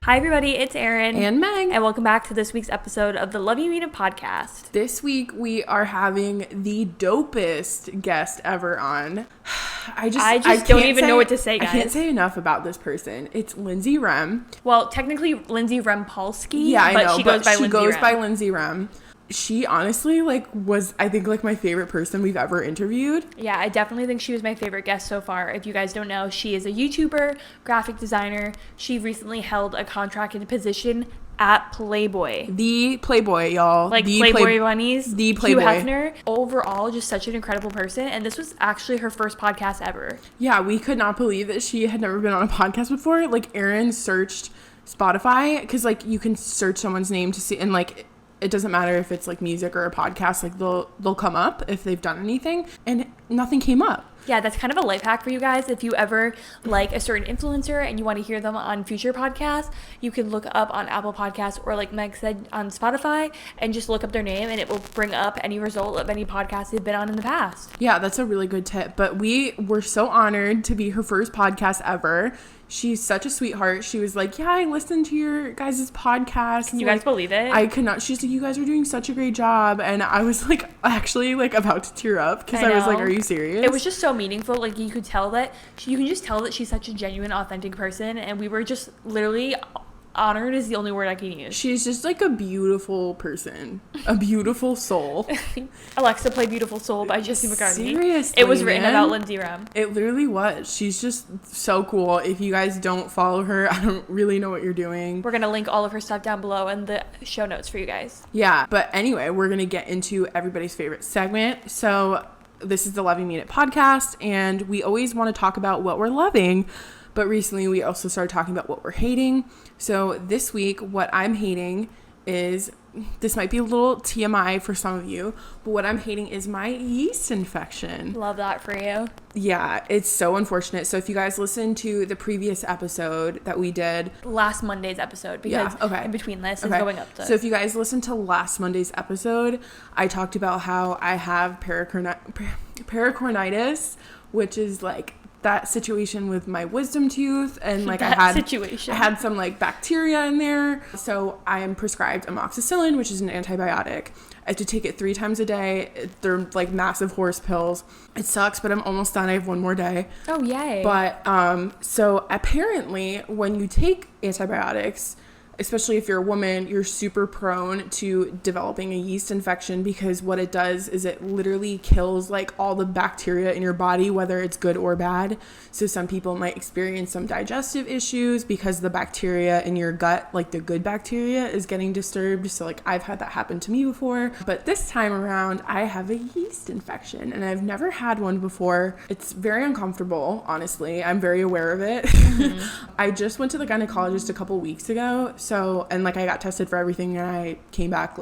Hi everybody, it's Erin. And Meg. And welcome back to this week's episode of the Love You Mean It podcast. This week we are having the dopest guest ever on. I don't even know what to say, guys. I can't say enough about this person. It's Lindsey Rem. Well, technically Lindsey Rem Polsky. Yeah, I know, she goes by Lindsey Rem. She honestly was I think my favorite person we've ever interviewed. Yeah, I definitely think she was my favorite guest so far. If you guys don't know, she is a YouTuber, graphic designer. She recently held a contracted position at Playboy. The Playboy, y'all. Like the Playboy bunnies. The Playboy. Hugh Hefner. Overall, just such an incredible person. And this was actually her first podcast ever. Yeah, we could not believe that she had never been on a podcast before. Erin searched Spotify because you can search someone's name to see, and it doesn't matter if it's music or a podcast, they'll come up if they've done anything, and nothing came up. Yeah, that's kind of a life hack for you guys. If you ever like a certain influencer and you want to hear them on future podcasts, you can look up on Apple Podcasts or like Meg said on Spotify and just look up their name and it will bring up any result of any podcast they've been on in the past. Yeah, that's a really good tip. But we were so honored to be her first podcast ever. She's such a sweetheart. She was like, yeah, I listened to your guys' podcast. Can you guys believe it? I could not. She's like, you guys are doing such a great job. And I was actually about to tear up because I was like, are you serious? It was just so meaningful. You could tell that, you can just tell that she's such a genuine, authentic person. And we were just literally honored is the only word I can use. She's just a beautiful person. A beautiful soul. Alexa played Beautiful Soul by Jesse McCartney. Seriously, it was written about Lindsey Rem. It literally was. She's just so cool. If you guys don't follow her, I don't really know what you're doing. We're going to link all of her stuff down below in the show notes for you guys. Yeah, but anyway, we're going to get into everybody's favorite segment. So this is the Love You Mean It podcast, and we always want to talk about what we're loving. But recently, we also started talking about what we're hating. So this week, what I'm hating is, this might be a little TMI for some of you, but what I'm hating is my yeast infection. Love that for you. Yeah, it's so unfortunate. So if you guys listened to the previous episode that we did. Last Monday's episode, because in between this is going up to. So if you guys listened to last Monday's episode, I talked about how I have pericornitis, which is that situation with my wisdom tooth, and I had some bacteria in there, so I am prescribed amoxicillin, which is an antibiotic. I have to take it 3 times a day. They're massive horse pills. It sucks, but I'm almost done. I have one more day. Oh, yay. But so apparently when you take antibiotics, especially if you're a woman, you're super prone to developing a yeast infection, because what it does is it literally kills all the bacteria in your body, whether it's good or bad. So some people might experience some digestive issues because the bacteria in your gut, the good bacteria, is getting disturbed. So I've had that happen to me before. But this time around, I have a yeast infection, and I've never had one before. It's very uncomfortable, honestly. I'm very aware of it. Mm-hmm. I just went to the gynecologist a couple weeks ago. So, and I got tested for everything, and I came back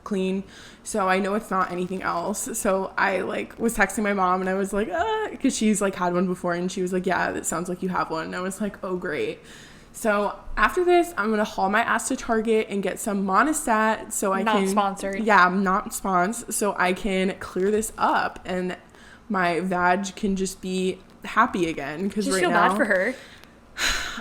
clean. So I know it's not anything else. So I was texting my mom, and I was because she's had one before, and she was yeah, that sounds like you have one. And I was oh, great. So after this, I'm going to haul my ass to Target and get some Monistat so I can... Not sponsored. Yeah, I'm not sponsored. So I can clear this up, and my vag can just be happy again. Because right now... Just feel bad for her.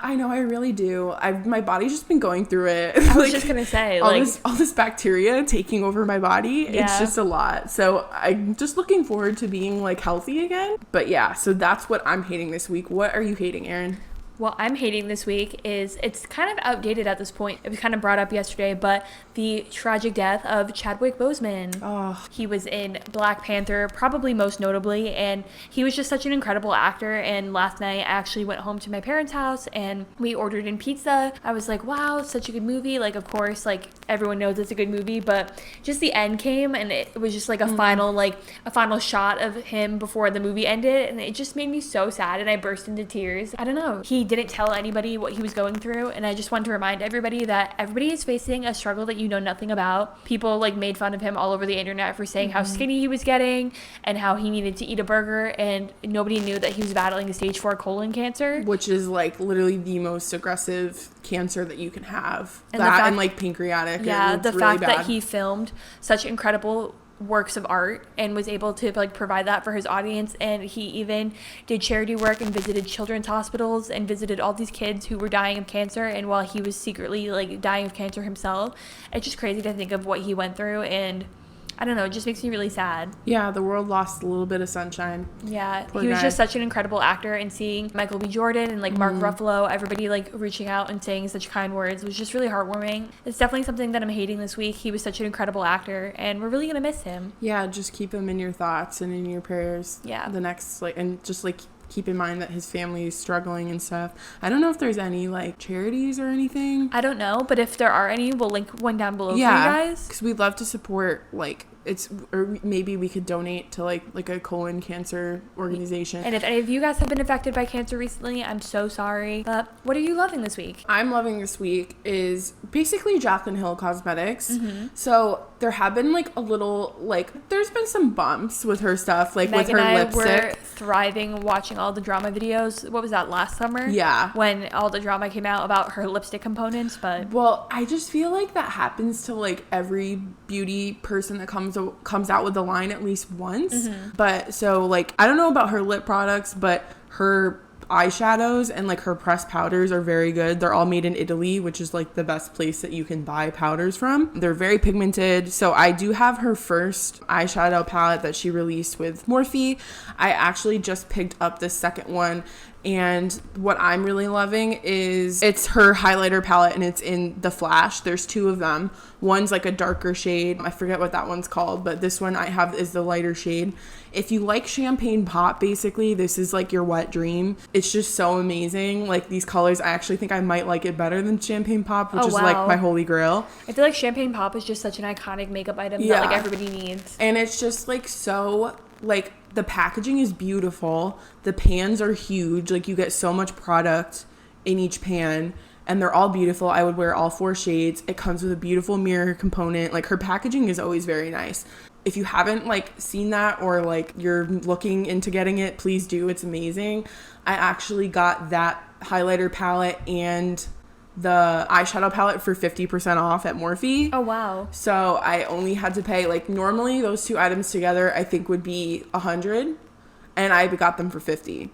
I know, I really do. My body's just been going through it. I was just gonna say, all this bacteria taking over my body. Yeah. It's just a lot. So I'm just looking forward to being healthy again. But yeah, so that's what I'm hating this week. What are you hating, Erin? What I'm hating this week is, it's kind of outdated at this point. It was kind of brought up yesterday, but the tragic death of Chadwick Boseman. Oh. He was in Black Panther, probably most notably, and he was just such an incredible actor. And last night, I actually went home to my parents' house, and we ordered in pizza. I was wow, it's such a good movie. Of course, everyone knows it's a good movie, but just the end came, and it was just a final shot of him before the movie ended, and it just made me so sad, and I burst into tears. I don't know. He didn't tell anybody what he was going through, and I just want to remind everybody that everybody is facing a struggle that you know nothing about. People made fun of him all over the internet for saying how skinny he was getting and how he needed to eat a burger, and nobody knew that he was battling a stage 4 colon cancer, which is literally the most aggressive cancer that you can have. And and pancreatic. Yeah, the fact that he filmed such incredible works of art and was able to like provide that for his audience. And he even did charity work and visited children's hospitals and visited all these kids who were dying of cancer, and while he was secretly like dying of cancer himself. It's just crazy to think of what he went through, and I don't know, it just makes me really sad. Yeah, the world lost a little bit of sunshine. Yeah, Poor he was guy. just such an incredible actor, and seeing Michael B. Jordan and like Mark Ruffalo, everybody like reaching out and saying such kind words was just really heartwarming. It's definitely something that I'm hating this week. He was such an incredible actor, and we're really gonna miss him. Yeah, just keep him in your thoughts and in your prayers. Yeah. The next, like, and just like keep in mind that his family is struggling and stuff. I don't know if there's any like charities or anything. I don't know, but if there are any, we'll link one down below for you Yeah, guys. because we'd love to support like or maybe we could donate to like a colon cancer organization. And if any of you guys have been affected by cancer recently, I'm so sorry. But what are you loving this week? I'm loving this week is basically Jaclyn Hill Cosmetics. So there have been like a little like there's been some bumps with her stuff, like Meg with her and I lipstick. were thriving watching all the drama videos. What was that, last summer? Yeah. When all the drama came out about her lipstick components, but Well, I just feel like that happens to like every beauty person that comes out with the line at least once. But so like I don't know about her lip products, but her eyeshadows and like her pressed powders are very good. They're all made in Italy, which is like the best place that you can buy powders from. They're very pigmented. So I do have her first eyeshadow palette that she released with Morphe. I actually just picked up the second one, and what I'm really loving is it's her highlighter palette, and it's in the Flash. There's two of them. One's like a darker shade. I forget what that one's called, but this one I have is the lighter shade. If you like champagne pop, basically, this is like your wet dream. It's just so amazing. Like these colors, I actually think I might like it better than champagne pop, which is like my holy grail. I feel like champagne pop is just such an iconic makeup item that like everybody needs. And it's just like so like the packaging is beautiful. The pans are huge. Like you get so much product in each pan, and they're all beautiful. I would wear all 4 shades. It comes with a beautiful mirror component. Like her packaging is always very nice. If you haven't like seen that, or like you're looking into getting it, please do. It's amazing. I actually got that highlighter palette and the eyeshadow palette for 50% off at Morphe. Oh wow. So I only had to pay, like, normally those two items together I think would be $100, and I got them for $50.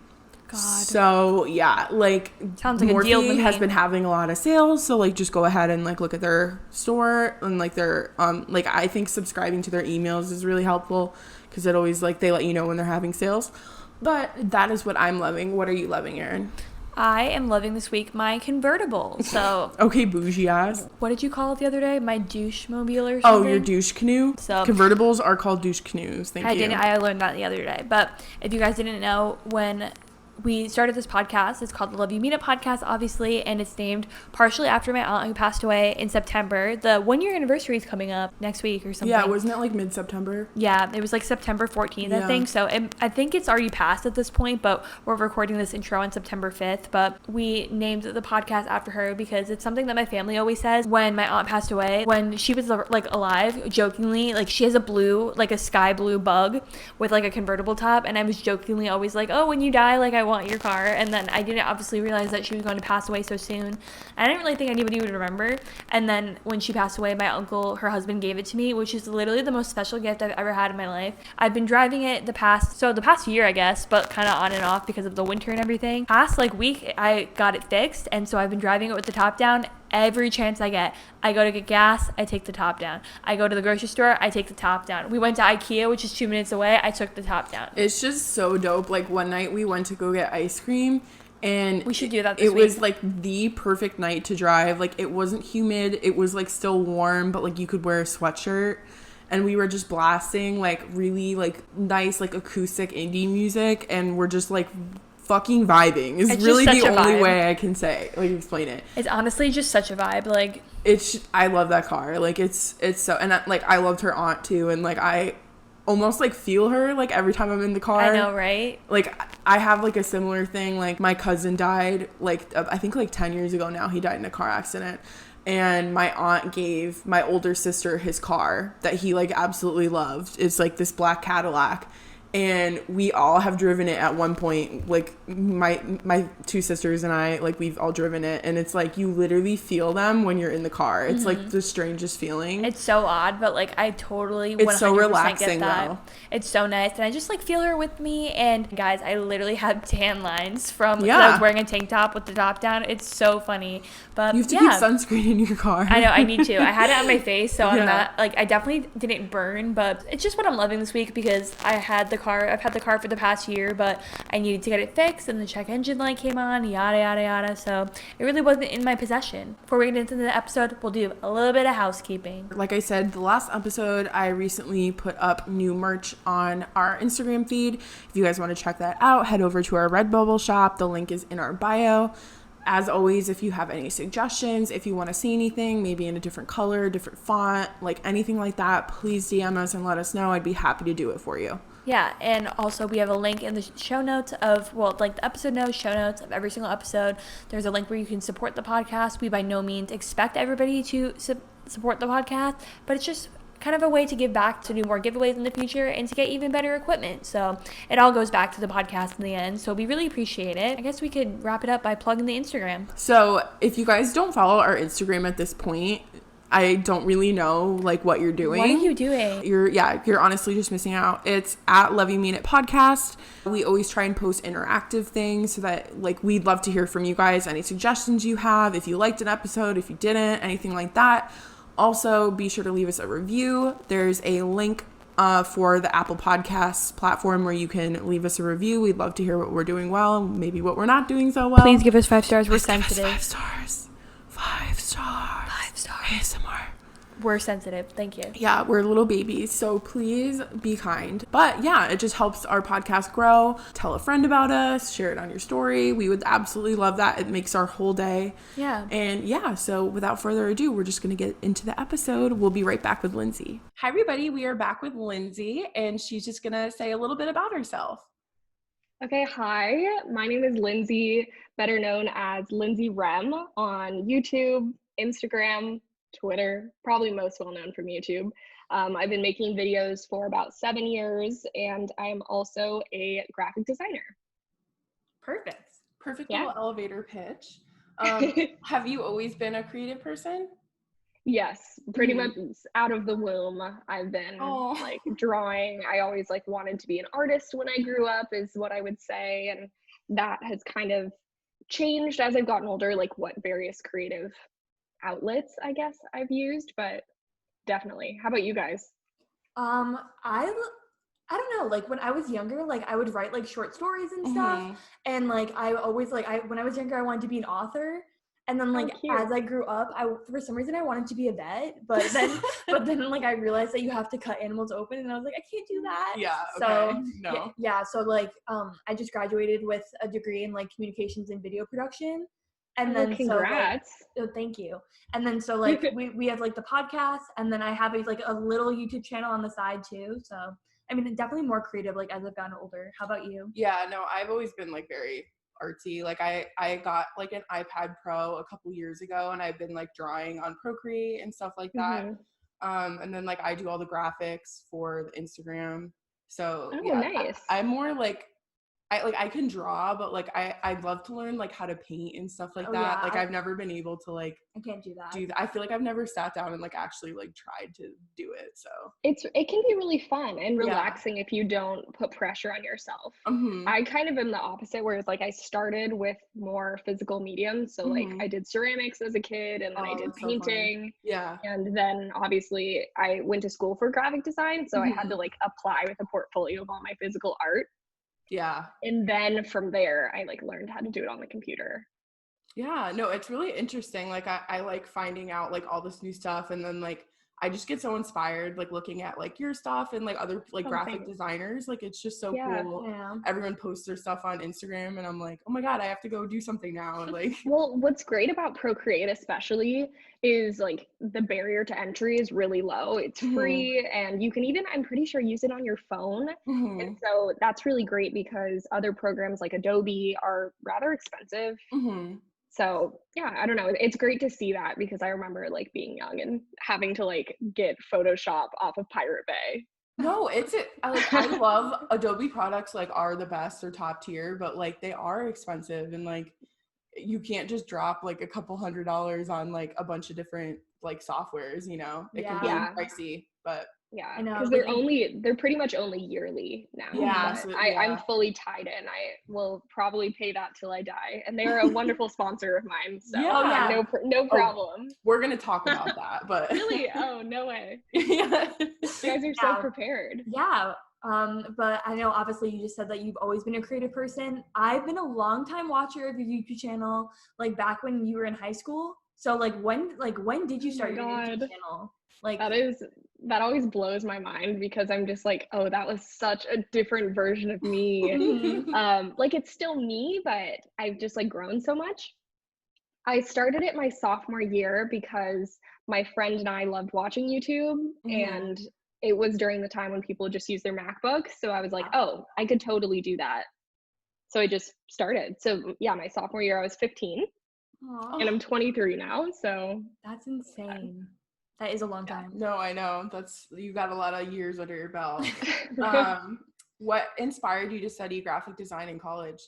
God. So yeah, like Sounds like a deal to Morphe me. has been having a lot of sales, so like just go ahead and like look at their store, and like their like I think subscribing to their emails is really helpful because it always like they let you know when they're having sales. But that is what I'm loving. What are you loving, Erin? I am loving this week my convertible. So Okay, bougie ass. what did you call it the other day? My douche mobile or Oh, something? your douche canoe. So- Convertibles are called douche canoes. Thank you. I learned that the other day. But if you guys didn't know, when we started this podcast, it's called the Love You Meetup podcast, obviously, and it's named partially after my aunt who passed away in September. The 1-year anniversary is coming up next week or something. Yeah, wasn't it like mid-September? Yeah, it was like September 14th, I Yeah. think. So I think it's already passed at this point, but we're recording this intro on September 5th. But we named the podcast after her because it's something that my family always says when my aunt passed away. When she was like alive, jokingly, like she has a blue, like a sky blue bug with like a convertible top. And I was jokingly always like, oh, when you die, like I want your car. And then I didn't obviously realize that she was going to pass away so soon. I didn't really think anybody would remember. And then when she passed away, my uncle, her husband, gave it to me, which is literally the most special gift I've ever had in my life. I've been driving it the past year, I guess, but kind of on and off because of the winter and everything. Past like week, I got it fixed, and so I've been driving it with the top down. Every chance I get, I go to get gas, I take the top down. I go to the grocery store, I take the top down. We went to IKEA, which is 2 minutes away. I took the top down. It's just so dope. Like one night we went to go get ice cream, and We should do that this it week. was like the perfect night to drive. Like it wasn't humid, it was like still warm, but like you could wear a sweatshirt. And we were just blasting like really like nice like acoustic indie music, and we're just like fucking vibing is It's really just the such a only vibe. way I can say, like, explain it. It's honestly just such a vibe. Like, I love that car. Like it's so, and I loved her aunt too, and like I almost like feel her like every time I'm in the car. I know, right? Like I have like a similar thing. Like my cousin died like I think like 10 years ago now. He died in a car accident, and my aunt gave my older sister his car that he like absolutely loved. It's like this black Cadillac. and we all have driven it at one point. Like my two sisters and I, like we've all driven it, and it's like you literally feel them when you're in the car. It's like the strangest feeling. It's so odd, but like I totally 100% It's so relaxing get that. though. It's so nice, and I just like feel her with me. And guys, I literally had tan lines from because I Yeah. was wearing a tank top with the top down. It's so funny, but You have to yeah. keep sunscreen in your car. I know, I need to. I had it on my face, so I'm Yeah. not, like, I definitely didn't burn, but it's just what I'm loving this week because I've had the car for the past year, but I needed to get it fixed, and the check engine light came on, yada, yada, yada, so it really wasn't in my possession. Before we get into the episode, we'll do a little bit of housekeeping. Like I said, the last episode, I recently put up new merch on our Instagram feed. If you guys want to check that out, head over to our Redbubble shop. The link is in our bio. As always, if you have any suggestions, if you want to see anything, maybe in a different color, different font, like anything like that, please DM us and let us know. I'd be happy to do it for you. Yeah, and also we have a link in the show notes of, well, like the episode notes, show notes of every single episode. There's a link where you can support the podcast. We by no means expect everybody to support the podcast, but it's just kind of a way to give back, to do more giveaways in the future, and to get even better equipment. So it all goes back to the podcast in the end. So we really appreciate it. I guess we could wrap it up by plugging the Instagram. So if you guys don't follow our Instagram at this point, I don't really know like what you're doing. What are you doing? You're honestly just missing out. It's at Love You Mean It Podcast. We always try and post interactive things so that like we'd love to hear from you guys. Any suggestions you have, if you liked an episode, if you didn't, anything like that. Also, be sure to leave us a review. There's a link for the Apple Podcasts platform where you can leave us a review. We'd love to hear what we're doing well, maybe what we're not doing so well. Please give us 5 stars. We're Please give us sensitive. 5 stars. 5 stars. 5 stars. ASMR. We're sensitive. Thank you. Yeah, we're little babies, so please be kind. But yeah, it just helps our podcast grow. Tell a friend about us, share it on your story. We would absolutely love that. It makes our whole day. Yeah. And yeah, so without further ado, we're just going to get into the episode. We'll be right back with Lindsey. Hi, everybody. We are back with Lindsey, and she's just going to say a little bit about herself. Okay, hi. My name is Lindsey, better known as Lindsey Rem on YouTube, Instagram, Twitter, probably most well known from YouTube. I've been making videos for about 7 years, and I'm also a graphic designer. Perfect Yeah. little elevator pitch. Have you always been a creative person? Yes, pretty much out of the womb. I've been like drawing. I always like wanted to be an artist when I grew up is what I would say. And that has kind of changed as I've gotten older, like what various creative outlets I guess I've used, but definitely. How about you guys? I don't know, like when I was younger, like I would write like short stories and stuff, and like I always like when I was younger I wanted to be an author, and then like as I grew up, I for some reason I wanted to be a vet, but then like I realized that you have to cut animals open, and I was like, I can't do that. Yeah. So okay. No. yeah, so like I just graduated with a degree in like communications and video production. And then congrats. So like, thank you. And then so like we have like the podcast, and then I have a little YouTube channel on the side too. So I mean, definitely more creative like as I've gotten older. How about you? Yeah, no, I've always been like very artsy. Like I got like an iPad Pro a couple years ago, and I've been like drawing on Procreate and stuff like that. And then like I do all the graphics for the Instagram. So yeah, nice. I'm more like I can draw, but like I'd love to learn like how to paint and stuff like that. Yeah, like I've never been able to like I can't do that. I feel like I've never sat down and like actually like tried to do it. So It can be really fun and relaxing if you don't put pressure on yourself. I kind of am the opposite, where it's like I started with more physical mediums. So like I did ceramics as a kid, and then I did painting. And then obviously I went to school for graphic design. So I had to like apply with a portfolio of all my physical art. Yeah. And then from there, I like learned how to do it on the computer. Yeah, no, it's really interesting. Like I like finding out like all this new stuff, and then like I just get so inspired like looking at like your stuff and like other like graphic designers. Like it's just so cool. Yeah. Everyone posts their stuff on Instagram, and I'm like, oh my God, I have to go do something now. And like well, what's great about Procreate especially is like the barrier to entry is really low. It's free, and you can even, I'm pretty sure, use it on your phone. And so that's really great because other programs like Adobe are rather expensive. So yeah, I don't know. It's great to see that, because I remember like being young and having to like get Photoshop off of Pirate Bay. No, I love Adobe products, like, are the best or top tier, but like they are expensive, and like you can't just drop like a couple $100 on like a bunch of different like softwares, you know? It can be Yeah. pricey, but Yeah, I know, because like, they're pretty much only yearly now. yeah, But so I'm fully tied in. I will probably pay that till I die, and they're a wonderful sponsor of mine. So Yeah. Oh, yeah. no problem. we're gonna talk about that, but Really? Oh, no way. yeah. You guys are so prepared. Yeah. But I know obviously you just said that you've always been a creative person. I've been a long time watcher of your YouTube channel, like back when you were in high school. So when did you start your YouTube channel? Like that always blows my mind, because I'm just like, oh, that was such a different version of me. Like, it's still me, but I've just like grown so much. I started it my sophomore year because my friend and I loved watching YouTube, and it was during the time when people just use their MacBooks. So I was like, oh, I could totally do that. So I just started. So yeah, my sophomore year, I was 15. Aww. And I'm 23 now. So that's insane. That is a long time. No, I know. You got a lot of years under your belt. What inspired you to study graphic design in college?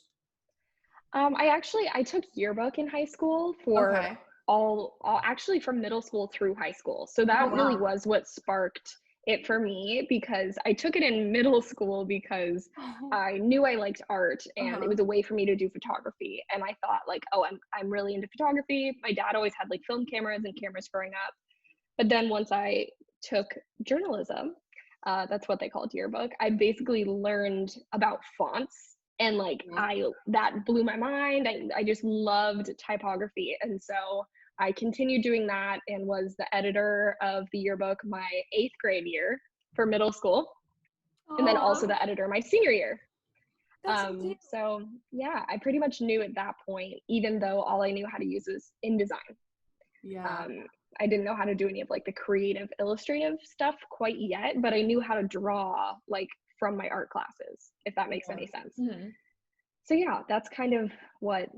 I took yearbook in high school for all actually from middle school through high school. So that really was what sparked it for me, because I took it in middle school because I knew I liked art, and it was a way for me to do photography. And I thought like, oh, I'm really into photography. My dad always had like film cameras and cameras growing up. But then once I took journalism, that's what they called yearbook, I basically learned about fonts, and like that blew my mind. I just loved typography, and so I continued doing that and was the editor of the yearbook my 8th grade year for middle school. Aww. And then also the editor my senior year. So yeah, I pretty much knew at that point, even though all I knew how to use was InDesign. Yeah. I didn't know how to do any of like the creative illustrative stuff quite yet, but I knew how to draw like from my art classes, if that makes any sense. So yeah, that's kind of what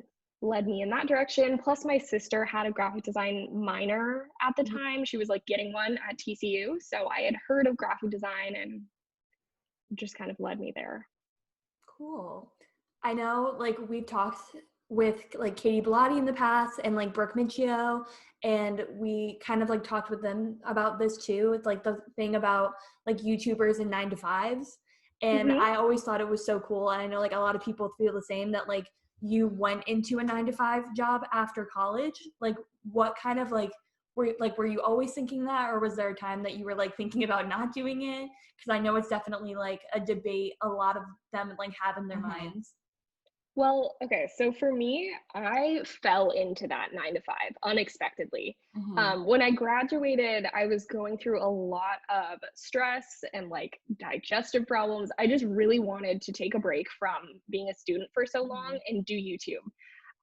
led me in that direction. Plus my sister had a graphic design minor at the time. She was like getting one at TCU. So I had heard of graphic design, and just kind of led me there. Cool. I know like we've talked with like Katie Bellotti in the past, and like Brooke Michio, and we kind of like talked with them about this too. It's like the thing about like YouTubers and 9-to-5s. And I always thought it was so cool. And I know like a lot of people feel the same, that like you went into a 9-to-5 job after college. Like what kind of like were you always thinking that, or was there a time that you were like thinking about not doing it? Because I know it's definitely like a debate a lot of them like have in their minds. Well, okay, so for me, I fell into that 9-to-5 unexpectedly. When I graduated, I was going through a lot of stress and like digestive problems. I just really wanted to take a break from being a student for so long and do YouTube.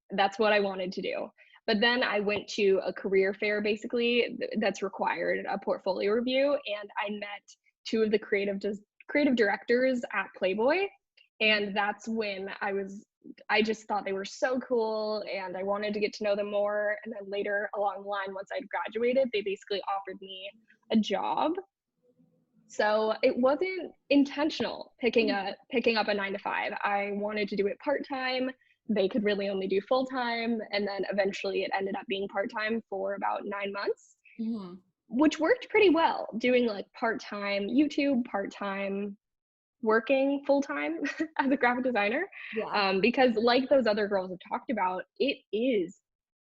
That's what I wanted to do. But then I went to a career fair, basically, that's required a portfolio review, and I met 2 of the creative directors at Playboy. And that's when I just thought they were so cool, and I wanted to get to know them more. And then later along the line, once I'd graduated, they basically offered me a job. So it wasn't intentional picking up a 9-to-5. I wanted to do it part-time. They could really only do full-time. And then eventually it ended up being part-time for about 9 months, which worked pretty well, doing like part-time YouTube, part-time working full-time as a graphic designer. Because like those other girls have talked about, it is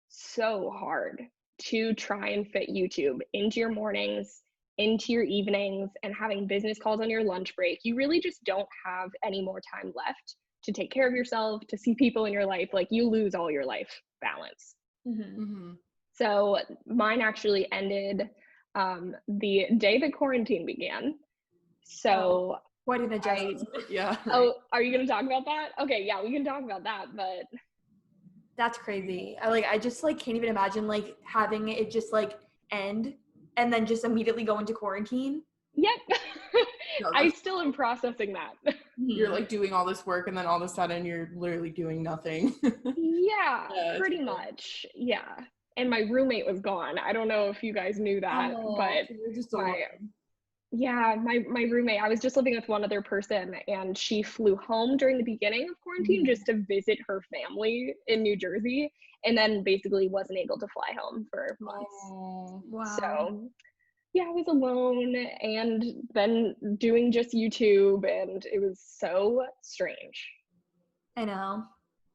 so hard to try and fit YouTube into your mornings, into your evenings, and having business calls on your lunch break. You really just don't have any more time left to take care of yourself, to see people in your life. Like you lose all your life balance. So mine actually ended the day the quarantine began. So what an adjustment. Yeah. Oh, are you going to talk about that? Okay, yeah, we can talk about that, but that's crazy. I just like can't even imagine like having it just like end and then just immediately go into quarantine. Yep. I still am processing that. You're like doing all this work, and then all of a sudden you're literally doing nothing. Yeah, pretty much. Yeah. And my roommate was gone. I don't know if you guys knew that, but Yeah, my roommate, I was just living with one other person, and she flew home during the beginning of quarantine Mhm. just to visit her family in New Jersey, and then basically wasn't able to fly home for months. Oh. Wow. So, yeah, I was alone and then doing just YouTube, and it was so strange. I know.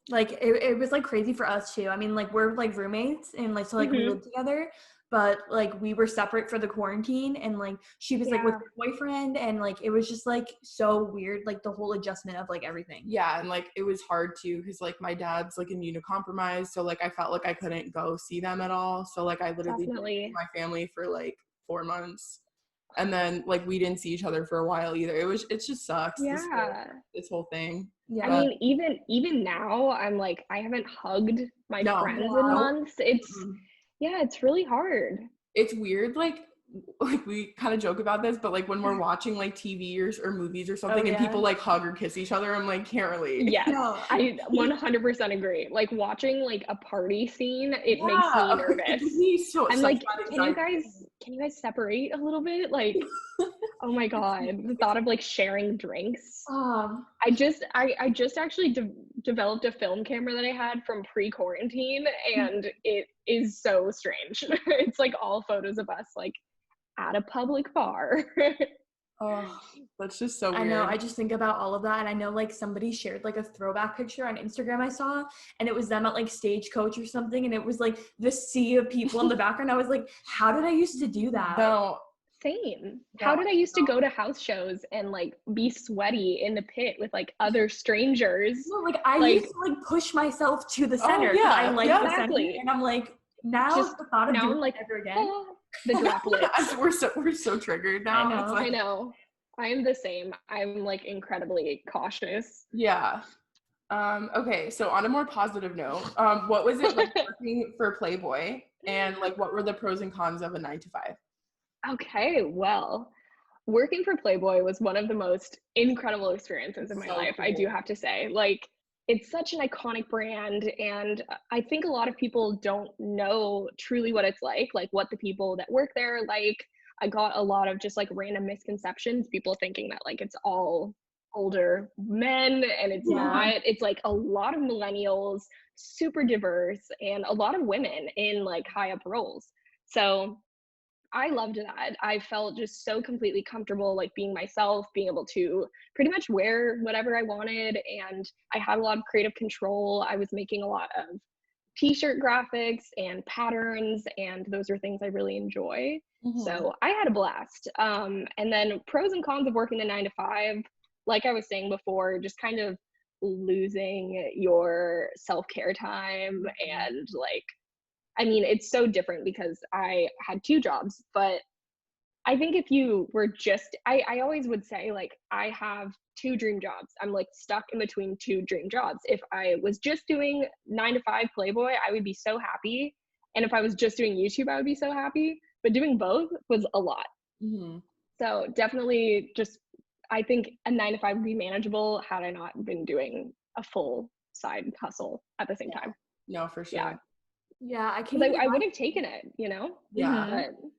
Like it was like crazy for us too. I mean, like we're like roommates and like so like we Mhm. live together, but like we were separate for the quarantine and like she was like with Yeah. her boyfriend and like it was just like so weird, like the whole adjustment of like everything. Yeah, and like it was hard too because like my dad's like immunocompromised, so like I felt like I couldn't go see them at all. So like I literally didn't see Definitely. my family for like 4 months, and then like we didn't see each other for a while either. It just sucks Yeah. this whole thing. I Yeah. But mean, even now, I'm like, I haven't hugged my no, friends in Yeah. nope. months. It's Mm-mm. yeah, it's really hard. It's weird like we kind of joke about this, but like when we're watching like TV or movies or Oh something and yeah. people like hug or kiss each other, I'm like can't relate. Yes, No. I 100% agree. Like watching like a party scene, it makes Yeah, me it gives nervous. me I'm such like, bad can you anxiety. guys separate a little bit? Like, oh my God, the thought of like sharing drinks. Um, I just actually developed a film camera that I had from pre-quarantine, and it is so strange. It's like all photos of us like at a public bar. Oh, that's just so I know, weird. I just think about all of that and I know like somebody shared like a throwback picture on Instagram I saw and it was them at like Stagecoach or something and it was like the sea of people in the background. I was like, how did I used to do that? No, Same. no, How did I used to go to house shows and like be sweaty in the pit with like other strangers? No, like I used Like, to like push myself to the oh center because I yeah, like the yeah. center exactly. and I'm like, now Just the thought of now doing I'm like, it ever again. ah, the droplets. We're so triggered I now. It's know. I like know. I am the same. I'm like incredibly cautious. yeah. Okay, so on a more positive note, what was it like working for Playboy and like what were the pros and cons of a 9 to 5? Okay, well, working for Playboy was one of the most incredible experiences of It's my so life, I do cool. have to say. Like, it's such an iconic brand, and I think a lot of people don't know truly what it's like what the people that work there are like. I got a lot of just like random misconceptions, people thinking that like it's all older men, and it's Yeah. not. It's like a lot of millennials, super diverse, and a lot of women in like high up roles. So I loved that. I felt just so completely comfortable, like being myself, being able to pretty much wear whatever I wanted. And I had a lot of creative control. I was making a lot of t-shirt graphics and patterns, and those are things I really enjoy. Mhm. So I had a blast. And then pros and cons of working the 9 to 5, like I was saying before, just kind of losing your self-care time Mhm. and like I mean, it's so different because I had 2 jobs, but I think if you were just I always would say, like, I have 2 dream jobs. I'm, like, stuck in between 2 dream jobs. If I was just doing 9 to 5 Playboy, I would be so happy, and if I was just doing YouTube, I would be so happy, but doing both was a lot. Mhm. So, definitely just I think a 9 to 5 would be manageable had I not been doing a full side hustle at the same time. No, for Yeah, sure. Yeah, I can't because even I would have taken it, Yeah. imagine. but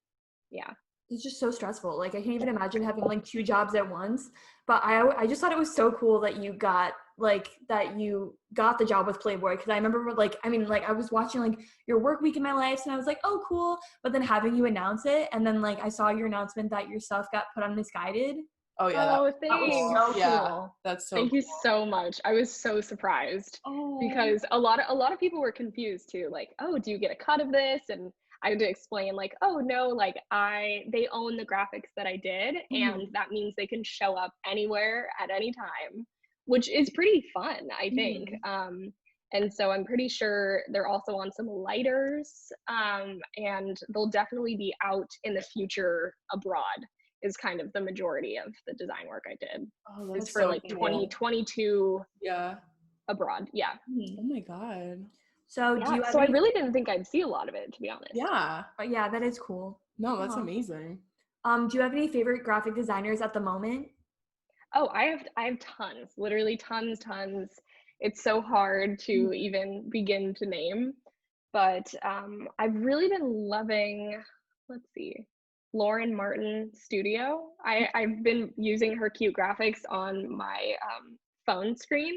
yeah. It's just so stressful. Like I can't even imagine having like two jobs at once. But I just thought it was so cool that you got the job with Playboy because I remember like I mean like I was watching like your work week in my life and I was like, oh cool. But then having you announce it and then like I saw your announcement that your stuff got put on Misguided. Oh yeah, that Oh, That was was thanks. cool. so Yeah, cool. that's so Thank you cool. so much. I was so surprised Oh. because a lot of people were confused too. Like, oh, do you get a cut of this? And I had to explain like, oh no, like they own the graphics that I did, and Mhm. that means they can show up anywhere at any time, which is pretty fun, I think. Mhm. And so I'm pretty sure they're also on some lighters, and they'll definitely be out in the future abroad is kind of the majority of the design work I did Oh, is that's for so like cool. 2022 Yeah. abroad. Yeah. Oh Mhm. my God. So do Yeah. you have So I any really didn't think I'd see a lot of it, to be honest. Yeah. yeah, that is cool. No, that's Aw. amazing. Do you have any favorite graphic designers at the moment? Oh, I have tons, literally tons, tons. It's so hard to Mhm. even begin to name. But I've really been loving, let's see. Lauren Martin Studio. I've been using her cute graphics on my phone screen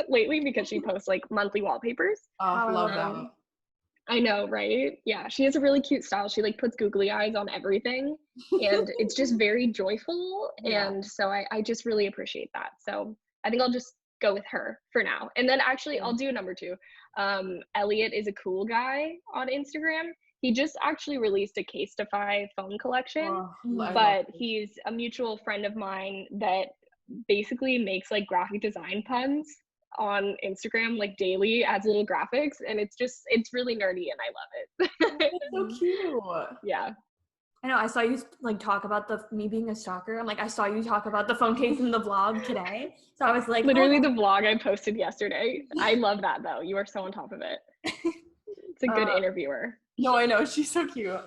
lately because she posts like monthly wallpapers. Oh, love that. I know, right? Yeah, she has a really cute style. She like puts googly eyes on everything, and it's just very joyful. Yeah. And so I just really appreciate that. So I think I'll just go with her for now. And then actually I'll do number two. Elliot is a cool guy on Instagram. He just actually released a Casetify phone collection, but he's a mutual friend of mine that basically makes like graphic design puns on Instagram like daily, adds little graphics, and it's really nerdy and I love it. That's so cute. Yeah. I know, I saw you like talk about me being a stalker. I'm like, I saw you talk about the phone case in the vlog today. So I was like, literally the vlog I posted yesterday. I love that though. You are so on top of it. It's a good interviewer. No, I know. She's so cute.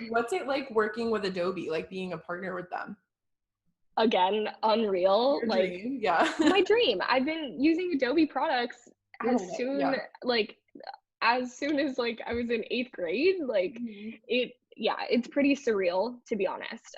What's it like working with Adobe, like being a partner with them? Again, unreal. Your like dream. Yeah. My dream. I've been using Adobe products as soon as like I was in 8th grade. Like it's pretty surreal, to be honest.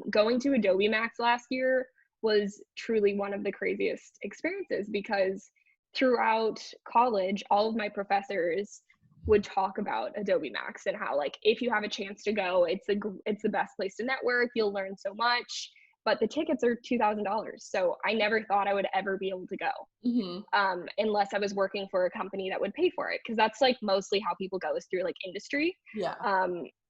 Going to Adobe Max last year was truly one of the craziest experiences because throughout college, all of my professors would talk about Adobe Max and how like if you have a chance to go, it's the best place to network. You'll learn so much. But the tickets are $2,000. So I never thought I would ever be able to go unless I was working for a company that would pay for it. Cause that's like mostly how people go is through like industry. Yeah.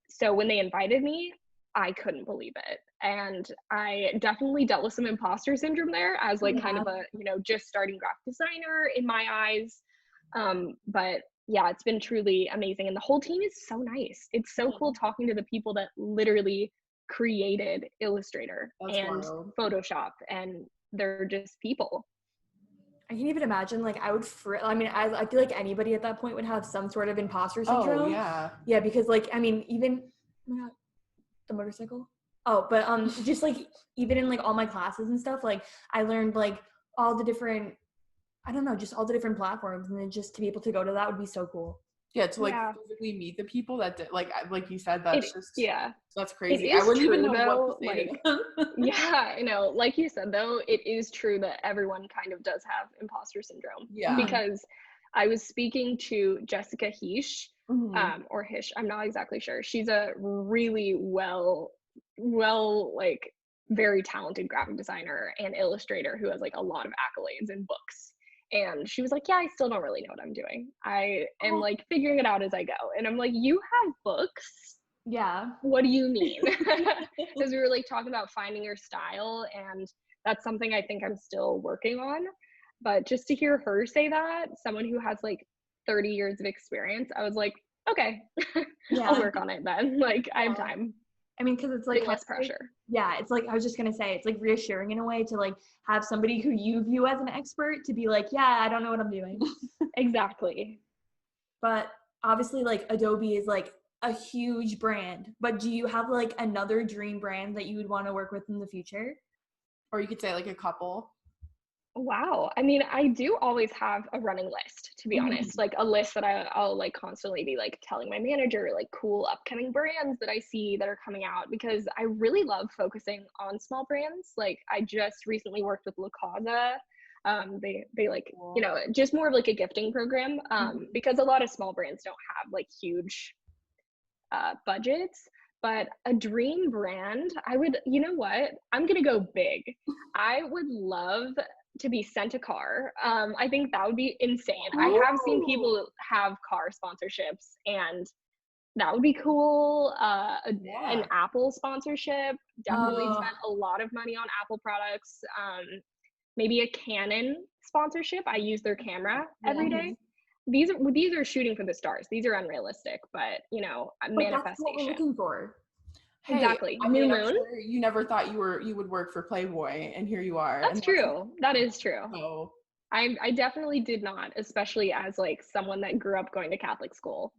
So when they invited me, I couldn't believe it. And I definitely dealt with some imposter syndrome there as like kind of a, just starting graphic designer in my eyes. But yeah, it's been truly amazing. And the whole team is so nice. It's so cool talking to the people that literally created Illustrator and Photoshop, and they're just people. I can't even imagine, like, I feel like anybody at that point would have some sort of imposter syndrome. Oh, yeah. Yeah, because, like, I mean, even, oh my God, the motorcycle? Oh, but just, like, even in, like, all my classes and stuff, like, I learned, like, all the different, I don't know, just all the different platforms, and then just to be able to go to that would be so cool. Yeah, to like physically meet the people that did, like you said, that's that's crazy. I wouldn't even know though, what to say. Yeah, I know. Like you said, though, it is true that everyone kind of does have imposter syndrome. Yeah. Because I was speaking to Jessica Heish, or Hish, I'm not exactly sure. She's a really well, like very talented graphic designer and illustrator who has like a lot of accolades and books. And she was like, yeah, I still don't really know what I'm doing. I am like figuring it out as I go. And I'm like, you have books? Yeah. What do you mean? Because we were like talking about finding your style, and that's something I think I'm still working on. But just to hear her say that, someone who has like 30 years of experience, I was like, okay, I'll work on it then. Like I have time. I mean, because it's like less pressure. Yeah, it's like, I was just gonna say, it's like reassuring in a way to like have somebody who you view as an expert to be like, yeah, I don't know what I'm doing. Exactly. But obviously, like Adobe is like a huge brand. But do you have like another dream brand that you would want to work with in the future? Or you could say like a couple. Wow. I mean, I do always have a running list, to be honest, like a list that I'll like constantly be like telling my manager, like cool upcoming brands that I see that are coming out, because I really love focusing on small brands. Like I just recently worked with La Causa. They like, just more of like a gifting program, because a lot of small brands don't have like huge budgets. But a dream brand, I'm going to go big. I would love to be sent a car. I think that would be insane. Ooh. I have seen people have car sponsorships, and that would be cool. An Apple sponsorship, definitely spent a lot of money on Apple products. Maybe a Canon sponsorship. I use their camera every day. These are shooting for the stars. These are unrealistic, but manifestation. That's what we're looking for. Hey, exactly. I mean, I'm sure you never thought you would work for Playboy, and here you are. That's true. That is true. Oh. I definitely did not, especially as like someone that grew up going to Catholic school.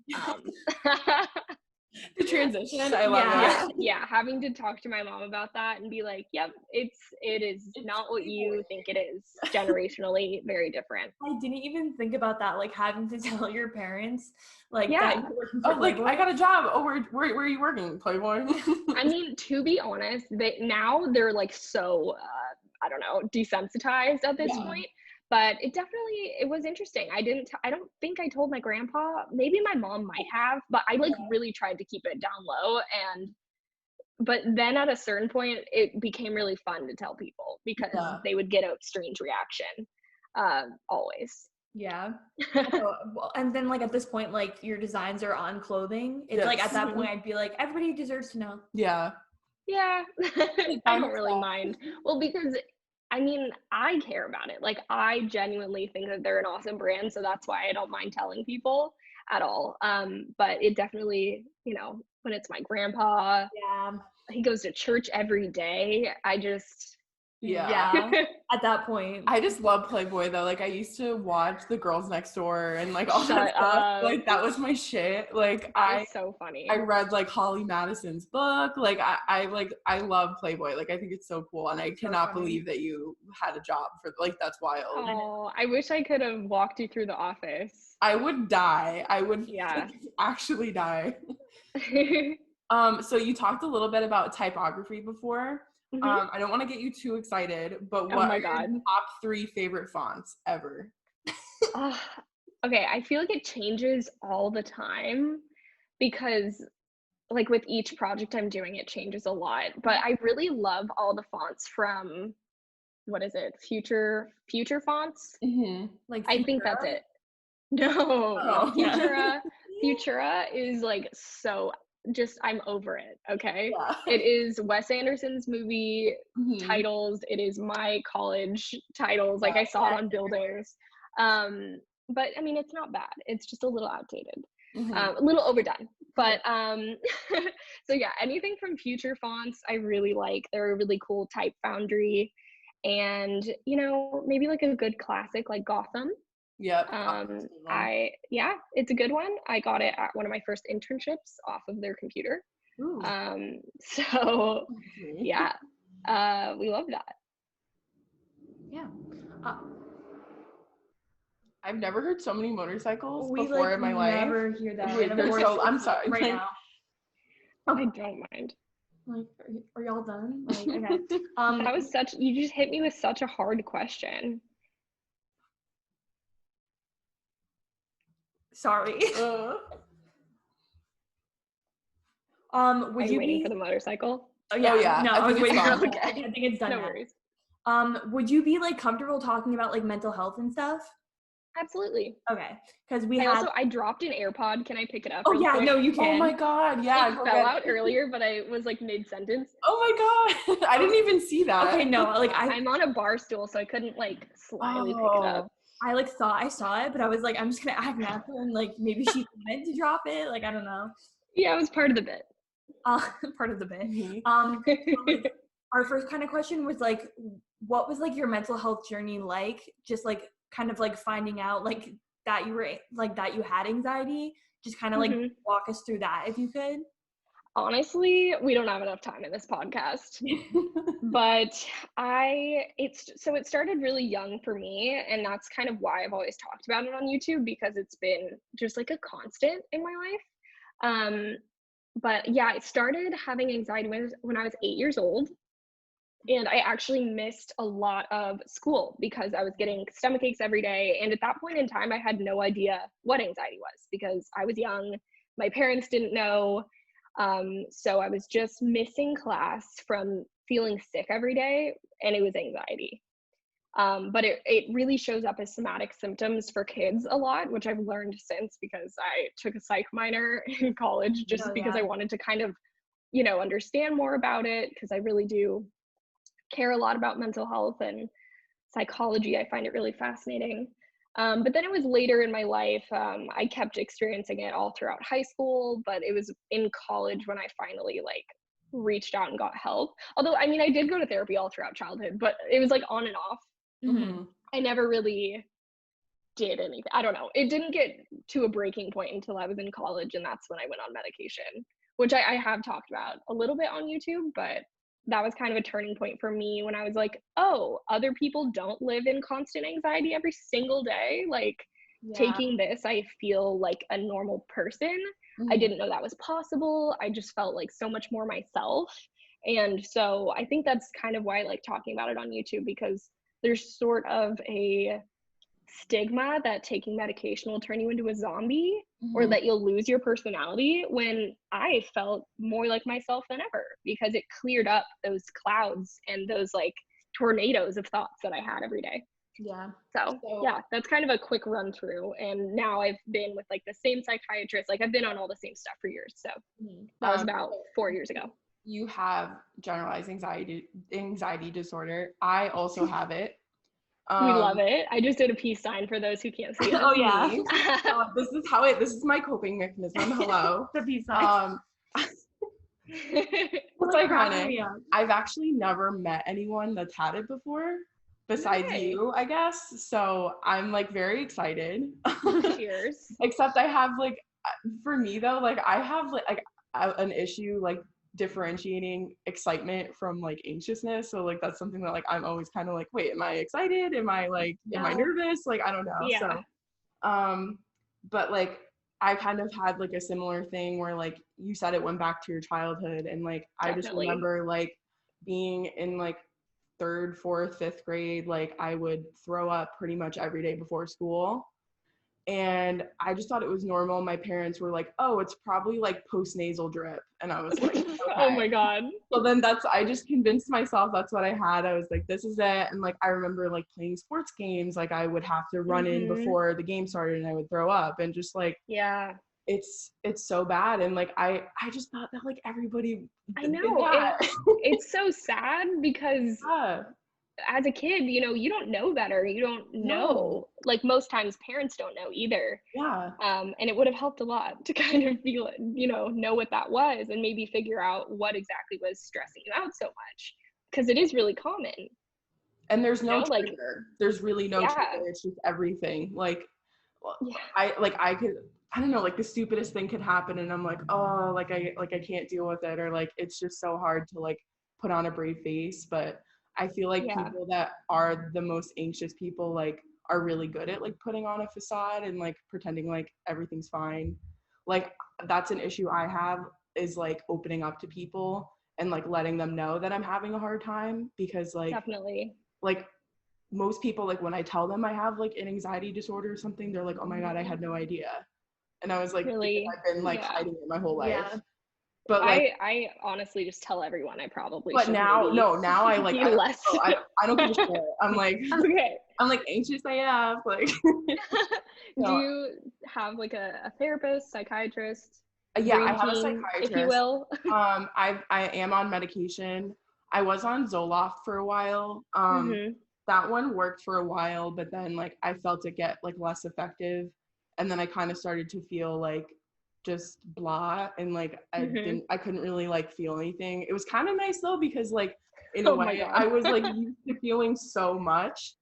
The transition, I love it. Yeah, having to talk to my mom about that and be like, yep, it is not what you think it is. Generationally, very different. I didn't even think about that, like having to tell your parents, like that you're working for like Playboy. I got a job. Oh, where are you working, Playboy? I mean, to be honest, they're like so I don't know, desensitized at this point. But it was interesting. I don't think I told my grandpa. Maybe my mom might have, but I like really tried to keep it down low. But then at a certain point, it became really fun to tell people because they would get a strange reaction, always. Yeah. And then like at this point, like your designs are on clothing. It's like at that point, I'd be like, everybody deserves to know. Yeah. I don't really mind. Well, because I mean, I care about it. Like, I genuinely think that they're an awesome brand, so that's why I don't mind telling people at all. But it definitely, when it's my grandpa, he goes to church every day. I just, at that point. I just love Playboy though. Like I used to watch The Girls Next Door and like all that stuff. Like that was my shit. Like that's so funny. I read like Holly Madison's book. Like I love Playboy. Like I think it's so cool, and I cannot believe that you had a job for like that's wild. Oh, I wish I could have walked you through the office. I would die. I would actually die. So you talked a little bit about typography before. I don't want to get you too excited, but what are your top 3 favorite fonts ever? Okay, I feel like it changes all the time because like with each project I'm doing, it changes a lot. But I really love all the fonts from, what is it? Future fonts? Like I think that's it. No, Futura is like so just, I'm over it. Okay. It is Wes Anderson's movie titles. It is my college titles. Like I saw it on buildings. But I mean, it's not bad. It's just a little outdated, a little overdone. But so yeah, anything from Future Fonts, I really like. They're a really cool type foundry, and maybe like a good classic like Gotham. It's a good one. I got it at one of my first internships off of their computer. So yeah, we love that. I've never heard so many motorcycles before in my life. We never hear that. I'm sorry. Right now. I don't mind. Like, are y'all done? Like, okay. That was you just hit me with such a hard question. Sorry. Would you waiting for the motorcycle? Oh yeah. No, I was waiting for okay. I think it's done. No now. worries. Would you be like comfortable talking about like mental health and stuff? Absolutely. Okay, because I dropped an AirPod. Can I pick it up? Oh yeah, no, you can. Oh my god, yeah. It fell out earlier, but I was like mid-sentence. Oh my god, I didn't even see that. Okay, no, like I'm on a bar stool, so I couldn't like slyly pick it up. I like thought I saw it, but I was like, I'm just gonna act natural and like maybe she meant to drop it. Like I don't know. Yeah, it was part of the bit. Part of the bit. Our first kind of question was like, what was like your mental health journey like? Just like kind of like finding out like that you were like that you had anxiety. Just kind of like walk us through that if you could. Honestly, we don't have enough time in this podcast. But it started really young for me, and that's kind of why I've always talked about it on YouTube, because it's been just like a constant in my life. But yeah, I started having anxiety when I was 8 years old, and I actually missed a lot of school because I was getting stomach aches every day. And at that point in time, I had no idea what anxiety was because I was young. My parents didn't know. So I was just missing class from feeling sick every day, and it was anxiety. But it really shows up as somatic symptoms for kids a lot, which I've learned since because I took a psych minor in college just because I wanted to kind of, understand more about it, because I really do care a lot about mental health and psychology. I find it really fascinating. But then it was later in my life. I kept experiencing it all throughout high school, but it was in college when I finally reached out and got help. Although, I mean, I did go to therapy all throughout childhood, but it was on and off. I never really did anything. I don't know. It didn't get to a breaking point until I was in college, and that's when I went on medication, which I have talked about a little bit on YouTube, but that was kind of a turning point for me when I was like, oh, other people don't live in constant anxiety every single day. Like, Yeah. taking this, I feel like a normal person. I Mhm. didn't know that was possible. I just felt like so much more myself. And so I think that's kind of why I like talking about it on YouTube, because there's sort of a stigma that taking medication will turn you into a zombie or Mhm. that you'll lose your personality, when I felt more like myself than ever because it cleared up those clouds and those like tornadoes of thoughts that I had every day. Yeah. So So, yeah, that's kind of a quick run through. And now I've been with like the same psychiatrist. Like I've been on all the same stuff for years. So mhm. that was about So 4 years ago. you have generalized anxiety disorder. I also have it. We love Um, it. I just did a peace sign for those who can't see us. Oh yeah. me. This is my coping mechanism. Hello. The peace sign. It's Like cracking ironic. me up. I've actually never met anyone that's had it before, besides Okay. you, I guess. So I'm like very excited. Cheers. Except I have like, for me though, like I have an issue like differentiating excitement from like anxiousness. So like that's something that like I'm always kind of like, wait, am I excited? Am I Yeah. nervous? Like I don't know. Yeah. Um, but like I kind of had like a similar thing where like you said it went back to your childhood, and like I just Definitely. remember like being in like third, fourth, fifth grade, like I would throw up pretty much every day before school. And I just thought it was normal. My parents were like, oh, it's probably like postnasal drip. And I was like, Oh okay. my God. So then I just convinced myself that's what I had. I was like, this is it. And like, I remember like playing sports games. Like I would have to run in Mm-hmm. before the game started and I would throw up, and just like, Yeah. it's so bad. And like, I just thought that like everybody I did know. And that. it's so sad because Yeah. as a kid, you don't know better. You don't No. know. Like most times parents don't know either. Yeah. And it would have helped a lot to kind of feel, know what that was and maybe figure out what exactly was stressing you out so much. Because it is really common, And there's no like, trigger. There's really no yeah, trigger. It's just everything. Like, yeah, I don't know, like the stupidest thing could happen and I'm like, oh, I can't deal with it, or like it's just so hard to like put on a brave face. But I feel like yeah, people that are the most anxious people like are really good at like putting on a facade and like pretending like everything's fine. Like that's an issue I have, is like opening up to people and like letting them know that I'm having a hard time, because definitely. like most people, like when I tell them I have like an anxiety disorder or something, they're like, oh my God, I had no idea. And I was like, because Really, I've been like yeah. hiding it my whole life. Yeah. But like, I honestly just tell everyone I probably but should now, maybe no, now I like, be less. I don't give a shit. I'm like, Okay. I'm like anxious AF. Like, Do no, you have like a therapist, psychiatrist, yeah, I dream have a team, if you psychiatrist. will? I am on medication. I was on Zoloft for a while. Hmm. That one worked for a while, but then like I felt it get like less effective, and then I kind of started to feel like just blah, and like Hmm. I couldn't really like feel anything. It was kind of nice though, because like in a Oh my way God. I was like used to feeling so much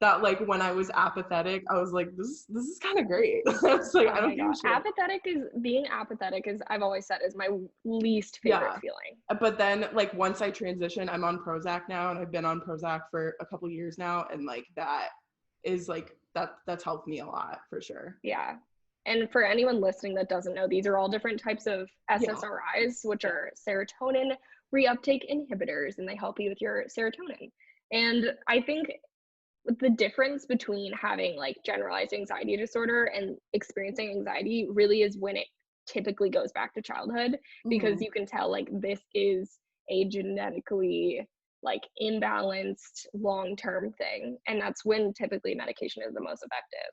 that like when I was apathetic, I was like, this is kind of great. I was like, Oh I my don't give a God. shit. Being apathetic is, I've always said, is my least favorite Yeah. feeling. But then like once I transition, I'm on Prozac now, and I've been on Prozac for a couple years now, and like that is like that's helped me a lot for sure. Yeah. And for anyone listening that doesn't know, these are all different types of Yeah. SSRIs, which Yeah. are serotonin reuptake inhibitors, and they help you with your serotonin. And I think the difference between having like generalized anxiety disorder and experiencing anxiety really is when it typically goes back to childhood, because Mhm. you can tell like this is a genetically like imbalanced long-term thing, and that's when typically medication is the most effective.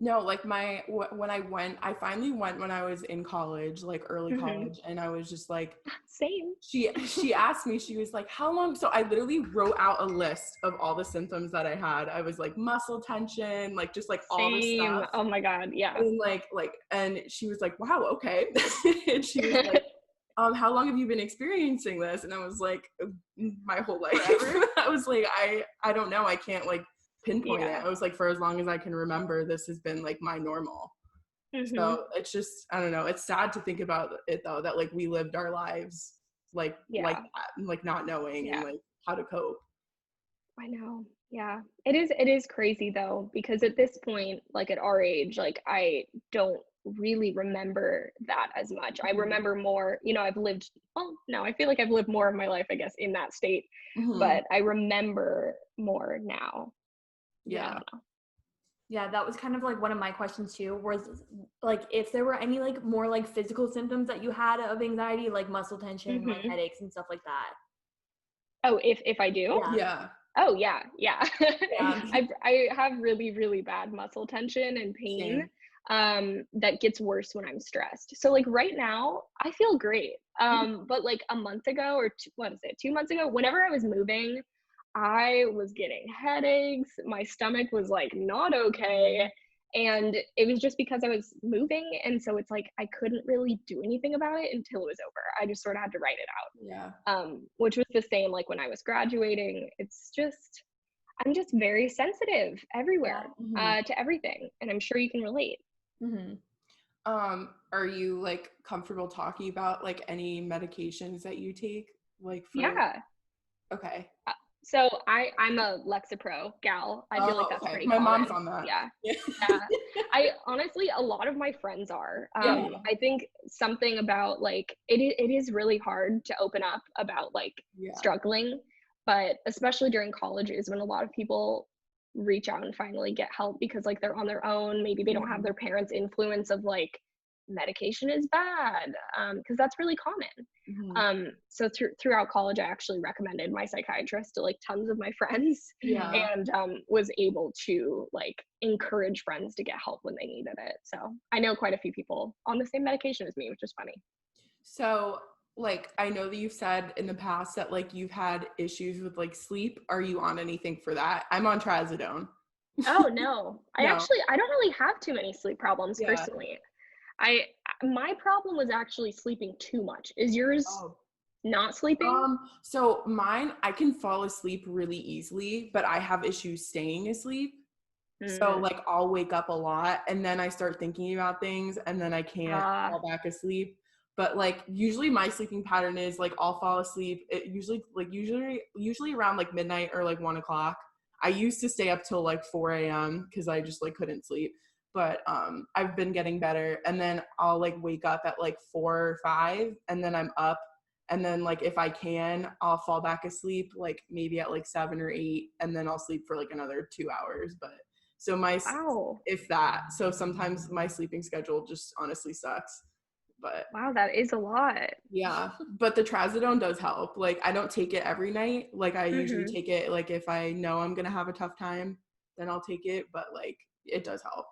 No, like when I finally went when I was in college, like early Hmm. college, and I was just like, Same. she asked me, she was like, how long? So I literally wrote out a list of all the symptoms that I had. I was like muscle tension, like just like all this Same. stuff. Oh my God. Yeah. And and she was like, wow, okay. And she was like, how long have you been experiencing this? And I was like, my whole life. Forever. I was like, I don't know. I can't like pinpoint it. Yeah. I was like, for as long as I can remember, this has been like my normal. So it's just, I don't know, it's sad to think about it though, that like we lived our lives like that, and like not knowing and like how to cope. I know. Yeah. It is crazy though, because at this point, like at our age, like I don't really remember that as much. I remember more, I've lived, well, no, I feel like I've lived more of my life, I guess, in that state, but I remember more now. Yeah. Yeah, that was kind of like one of my questions too, was like if there were any like more like physical symptoms that you had of anxiety, like muscle tension, like headaches and stuff like that. Oh, if I do? Yeah. Oh yeah. I have really, really bad muscle tension and pain. That gets worse when I'm stressed. So like right now, I feel great. But like a month ago or 2 months ago, whenever I was moving, I was getting headaches. My stomach was like not okay. And it was just because I was moving. And so it's like I couldn't really do anything about it until it was over. I just sort of had to write it out. Yeah. Which was the same like when I was graduating. It's just, I'm just very sensitive everywhere to everything. And I'm sure you can relate. Are you like comfortable talking about like any medications that you take? Like for Okay. So I'm a Lexapro gal. I feel like that's pretty My common. mom's on that. Yeah. I honestly, a lot of my friends are. I think something about like it is really hard to open up about like struggling, but especially during college is when a lot of people reach out and finally get help because like they're on their own. Maybe they don't have their parents' influence of like medication is bad, because that's really common. So throughout college, I actually recommended my psychiatrist to like tons of my friends, and was able to like encourage friends to get help when they needed it. So I know quite a few people on the same medication as me, which is funny. So like I know that you've said in the past that like you've had issues with like sleep. Are you on anything for that? I'm on trazodone. Oh no. I don't really have too many sleep problems personally. My problem was actually sleeping too much. Is yours not sleeping? So mine, I can fall asleep really easily, but I have issues staying asleep. So like I'll wake up a lot and then I start thinking about things and then I can't fall back asleep. But like usually my sleeping pattern is like I'll fall asleep usually around like midnight or like 1 o'clock. I used to stay up till like 4 a.m. because I just like couldn't sleep. But I've been getting better, and then I'll like wake up at like 4 or 5 and then I'm up, and then like if I can I'll fall back asleep like maybe at like 7 or 8 and then I'll sleep for like another 2 hours. But so if that, so sometimes my sleeping schedule just honestly sucks. But wow, that is a lot. Yeah, but the trazodone does help. Like I don't take it every night. Like I usually take it like if I know I'm gonna have a tough time, then I'll take it, but like it does help.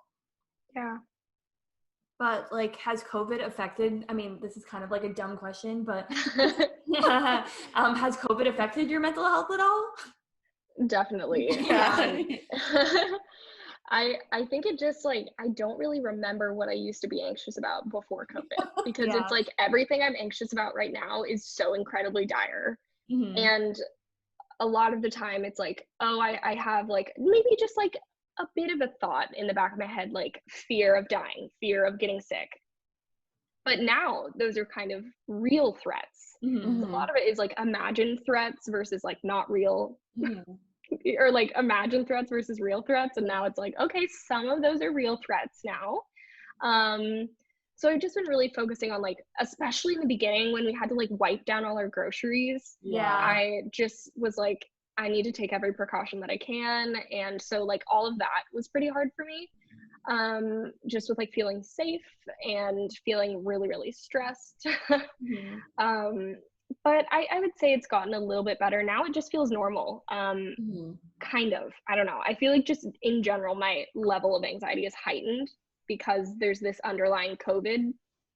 Yeah. But like, has COVID affected, I mean, this is kind of like a dumb question, but has COVID affected your mental health at all? Definitely. Yeah. I think it just like, I don't really remember what I used to be anxious about before COVID because it's like everything I'm anxious about right now is so incredibly dire. And a lot of the time it's like, oh, I have like maybe just like a bit of a thought in the back of my head, like fear of dying, fear of getting sick. But now those are kind of real threats. A lot of it is like imagined threats versus like not real, or like imagined threats versus real threats. And now it's like, okay, some of those are real threats now. So I've just been really focusing on like, especially in the beginning when we had to like wipe down all our groceries. I just was like, I need to take every precaution that I can. And so like all of that was pretty hard for me. Just with like feeling safe and feeling really, really stressed. But I would say it's gotten a little bit better. Now it just feels normal. Kind of. I don't know. I feel like just in general, my level of anxiety is heightened because there's this underlying COVID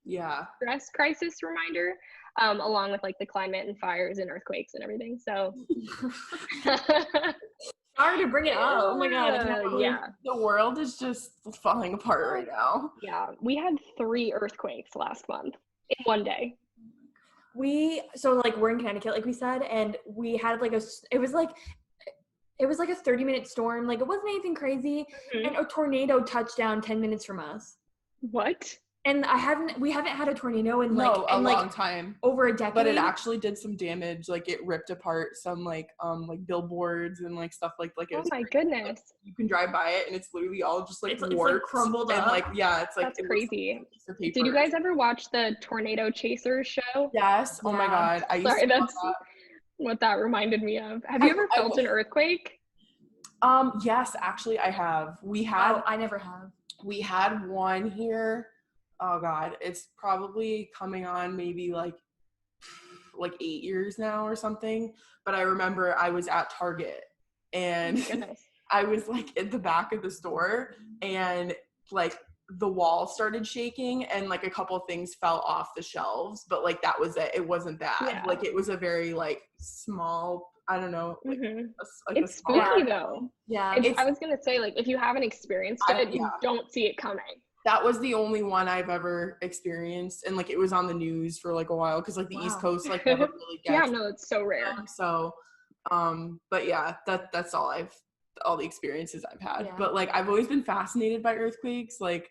stress crisis reminder, along with like the climate and fires and earthquakes and everything. So sorry to bring it up. Oh my god. The world is just falling apart right now. Yeah. We had 3 earthquakes last month in one day. So like we're in Connecticut, like we said, and we had like it was like a 30-minute storm. Like it wasn't anything crazy. And a tornado touched down 10 minutes from us. What? And we haven't had a tornado in long time, over a decade. But it actually did some damage. Like it ripped apart some like billboards and like stuff like it oh was my crazy. goodness. Like, you can drive by it and it's literally all just like it's warped like crumbled and up. like it's like that's it crazy. Like paper. Did you guys ever watch the Tornado Chasers show? Yes. Oh my god. Sorry, that's what that reminded me of. Have you ever felt an earthquake? Yes, actually I have. I never have. We had one here. Oh god, it's probably coming on maybe like 8 years now or something. But I remember I was at Target and I was like at the back of the store and like the wall started shaking and like a couple things fell off the shelves, but like that was it. It wasn't bad. Yeah. Like it was a very like small, I don't know. Like, it's spooky though. Yeah. I was gonna say, like, if you haven't experienced it, you don't see it coming. That was the only one I've ever experienced, and like it was on the news for like a while because like the East Coast like never really gets. Yeah, no, it's so rare. But yeah, that's all the experiences I've had. Yeah. But like I've always been fascinated by earthquakes. Like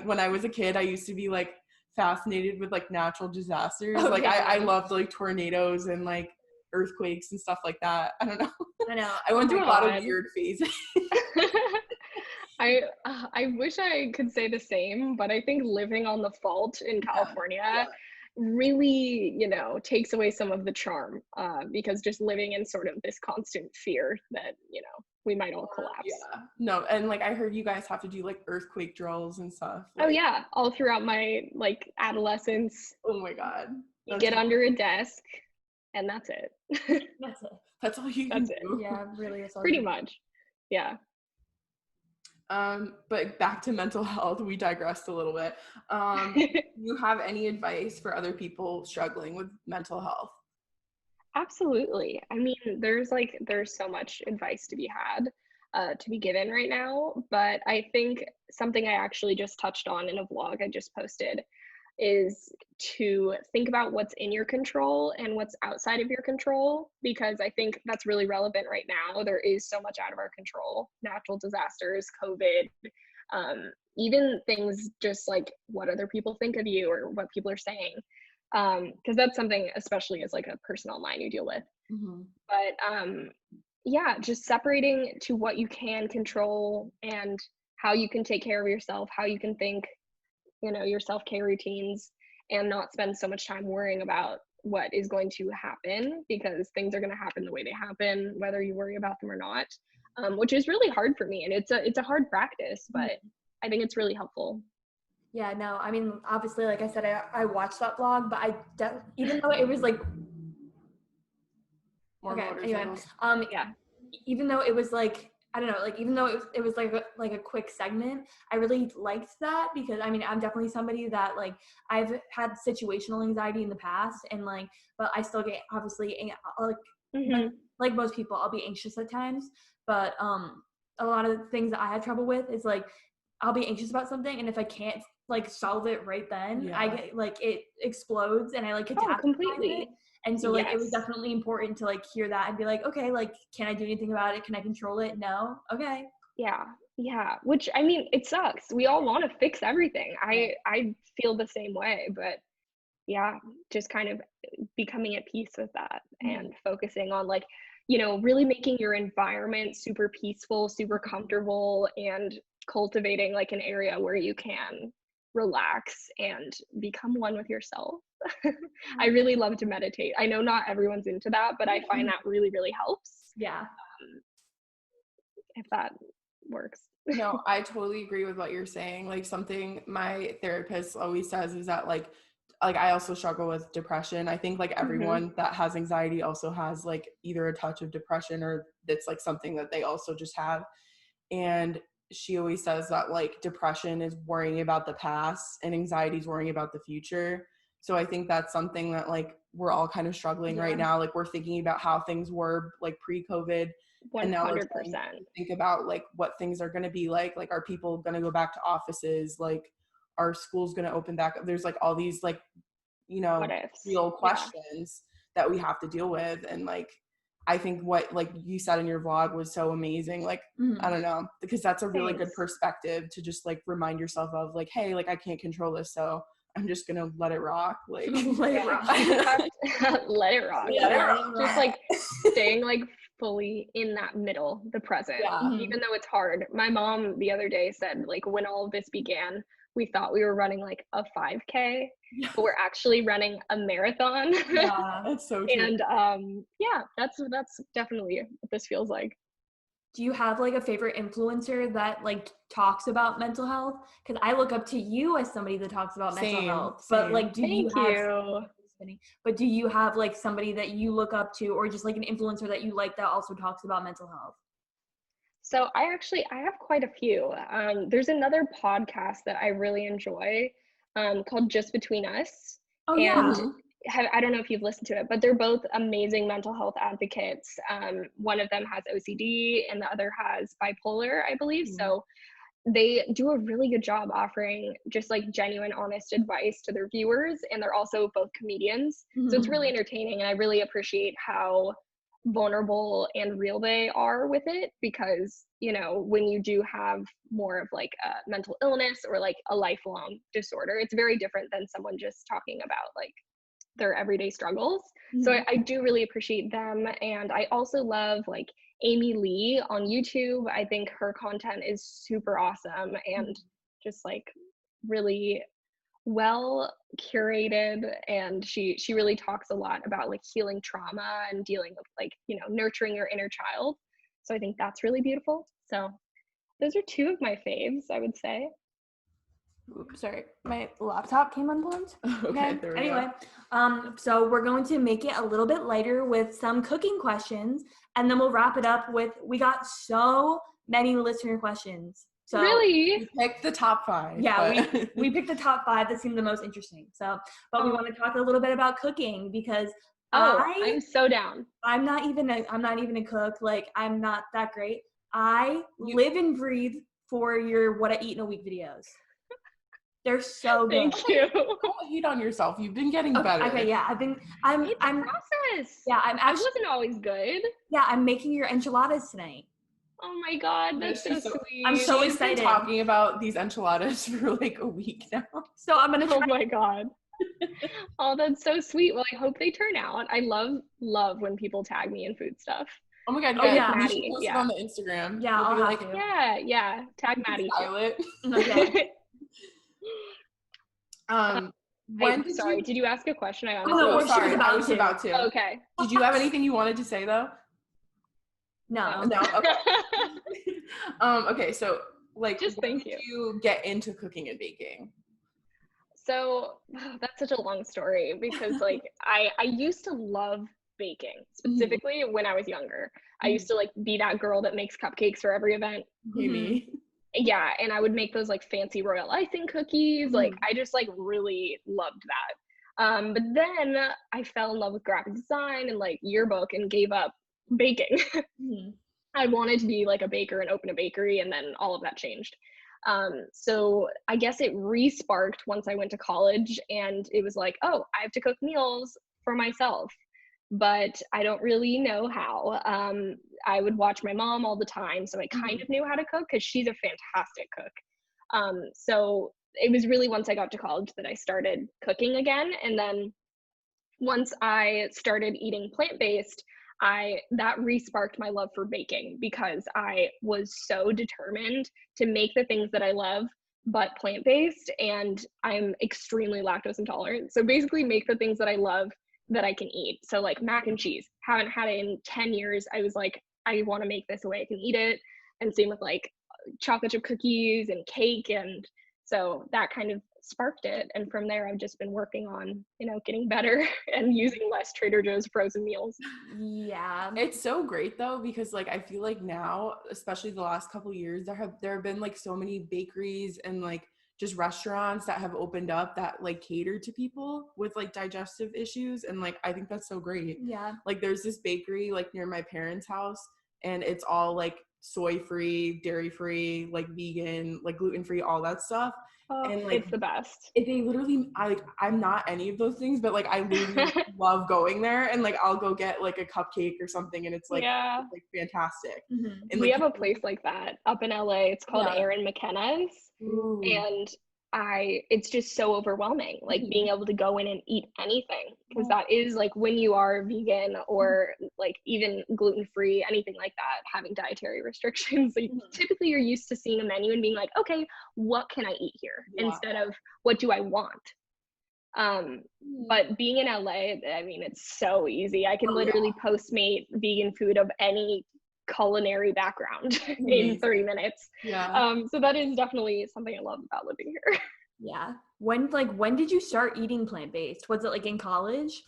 when I was a kid, I used to be like fascinated with like natural disasters. Oh, like yeah. I loved like tornadoes and like earthquakes and stuff like that. I don't know. I know. I went through a lot of weird phases. I wish I could say the same, but I think living on the fault in California really, takes away some of the charm, because just living in sort of this constant fear that, we might all collapse. Yeah. No, and like I heard you guys have to do like earthquake drills and stuff. Like, oh yeah, all throughout my like adolescence. Oh my god. You get under a desk and that's it. That's it. That's all you can do. Yeah, really. Pretty much. Yeah. But back to mental health, we digressed a little bit. You have any advice for other people struggling with mental health? Absolutely. I mean, there's so much advice to be had, to be given right now, but I think something I actually just touched on in a vlog I just posted is to think about what's in your control and what's outside of your control, because I think that's really relevant right now. There is so much out of our control: natural disasters, COVID, even things just like what other people think of you or what people are saying, because that's something, especially as like a person online, you deal with. But yeah, just separating to what you can control and how you can take care of yourself, how you can think, your self-care routines, and not spend so much time worrying about what is going to happen, because things are going to happen the way they happen, whether you worry about them or not, which is really hard for me. And it's a hard practice, but I think it's really helpful. Yeah, no, I mean, obviously, like I said, I watched that vlog, but even though it was like, even though it was like, I don't know, like, even though it was like a quick segment, I really liked that, because I mean, I'm definitely somebody that like, I've had situational anxiety in the past, and like, but I still get obviously like most people, I'll be anxious at times, but a lot of the things that I have trouble with is like, I'll be anxious about something, and if I can't like solve it right then, I get like, it explodes and I like catastrophize completely. And so like, it was definitely important to like hear that and be like, okay, like, can I do anything about it? Can I control it? No. Okay. Yeah. Which, I mean, it sucks. We all want to fix everything. I feel the same way, but yeah, just kind of becoming at peace with that and focusing on like, really making your environment super peaceful, super comfortable, and cultivating like an area where you can relax and become one with yourself. I really love to meditate. I know not everyone's into that, but I find that really, really helps. Yeah. If that works. No, I totally agree with what you're saying. Like, something my therapist always says is that like I also struggle with depression. I think like everyone that has anxiety also has like either a touch of depression, or that's like something that they also just have. And she always says that like depression is worrying about the past and anxiety is worrying about the future. So I think that's something that like we're all kind of struggling right now. Like, we're thinking about how things were like pre-COVID, 100%. and now we're trying to think about like what things are going to be like are people going to go back to offices? Like, are schools going to open back up? There's like all these like, real questions that we have to deal with. And like, I think what like you said in your vlog was so amazing. Like, I don't know, because that's a really good perspective to just like remind yourself of like, hey, like I can't control this, so I'm just gonna let it rock. Like let it rock. Let it rock. Just like staying like fully in that middle, the present, even though it's hard. My mom the other day said like when all of this began, we thought we were running like a 5K, but we're actually running a marathon. Yeah, that's so true. And that's definitely what this feels like. Do you have like a favorite influencer that like talks about mental health? Because I look up to you as somebody that talks about mental health. But like, do you have like somebody that you look up to, or just like an influencer that you like that also talks about mental health? So I have quite a few. There's another podcast that I really enjoy called Just Between Us. Oh, yeah. I don't know if you've listened to it, but they're both amazing mental health advocates. One of them has OCD and the other has bipolar, I believe. So they do a really good job offering just like genuine, honest advice to their viewers. And they're also both comedians. So it's really entertaining. And I really appreciate how vulnerable and real they are with it, because, you know, when you do have more of like a mental illness or like a lifelong disorder, it's very different than someone just talking about like their everyday struggles. So I do really appreciate them. And I also love like Amy Lee on YouTube. I think her content is super awesome and just like really well curated, and she really talks a lot about like healing trauma and dealing with like, you know, nurturing your inner child. So I think that's really beautiful. So those are two of my faves, I would say. Oops, sorry, my laptop came unplugged. Okay, there we anyway, go. So we're going to make it a little bit lighter with some cooking questions, and then we'll wrap it up with, we got so many listener questions. So really? We picked the top 5. Yeah, we picked the top 5 that seemed the most interesting. So, but we want to talk a little bit about cooking, because I'm so down. I'm not even a cook. Like, I'm not that great. I live and breathe for your what I eat in a week videos. They're so good. Thank you. Don't hate on yourself. You've been getting better. Okay, yeah. I'm process. Yeah, I'm actually wasn't always good. Yeah, I'm making your enchiladas tonight. Oh my God, that's so sweet. I'm so excited. Been talking about these enchiladas for like a week now. So I'm gonna try. Oh my God. Oh, that's so sweet. Well, I hope they turn out. I love when people tag me in food stuff. Oh my God, yeah. We should post it on the Instagram. Yeah, I'll be like, yeah. Tag Maddie. Okay. Did you ask a question? I was about to. Okay. Did you have anything you wanted to say though? No. Okay. Okay, so like, just when did you get into cooking and baking? So that's such a long story, because like I used to love baking, specifically when I was younger. I used to like be that girl that makes cupcakes for every event. Maybe. Yeah, and I would make those like fancy royal icing cookies. Like I just like really loved that. But then I fell in love with graphic design and like yearbook and gave up baking. I wanted to be like a baker and open a bakery, and then all of that changed. So I guess it re-sparked once I went to college, and it was like, oh, I have to cook meals for myself, but I don't really know how. I would watch my mom all the time, so I kind of knew how to cook because she's a fantastic cook. So it was really once I got to college that I started cooking again. And then once I started eating plant-based, that re-sparked my love for baking, because I was so determined to make the things that I love but plant-based, and I'm extremely lactose intolerant. So basically make the things that I love that I can eat. So like mac and cheese, haven't had it in 10 years. I was like, I want to make this a way I can eat it. And same with like chocolate chip cookies and cake. And so that kind of sparked it. And from there, I've just been working on, getting better and using less Trader Joe's frozen meals. Yeah. It's so great though, because like, I feel like now, especially the last couple of years, there have been like so many bakeries and like just restaurants that have opened up that like cater to people with like digestive issues. And like, I think that's so great. Yeah. Like there's this bakery like near my parents' house, and it's all like soy-free, dairy-free, like vegan, like gluten-free, all that stuff. Oh, and like it's the best. they literally, I'm not any of those things, but like I literally love going there, and like I'll go get like a cupcake or something, and it's like fantastic. Mm-hmm. And We like have a place like that up in LA. It's called Aaron McKenna's. Ooh. And it's just so overwhelming, like being able to go in and eat anything, because that is like when you are vegan or like even gluten-free, anything like that, having dietary restrictions, like typically you're used to seeing a menu and being like, okay, what can I eat here instead of what do I want? But being in LA, I mean, it's so easy. I can literally postmate vegan food of any culinary background in 30 minutes. So that is definitely something I love about living here. When did you start eating plant-based? Was it like in college?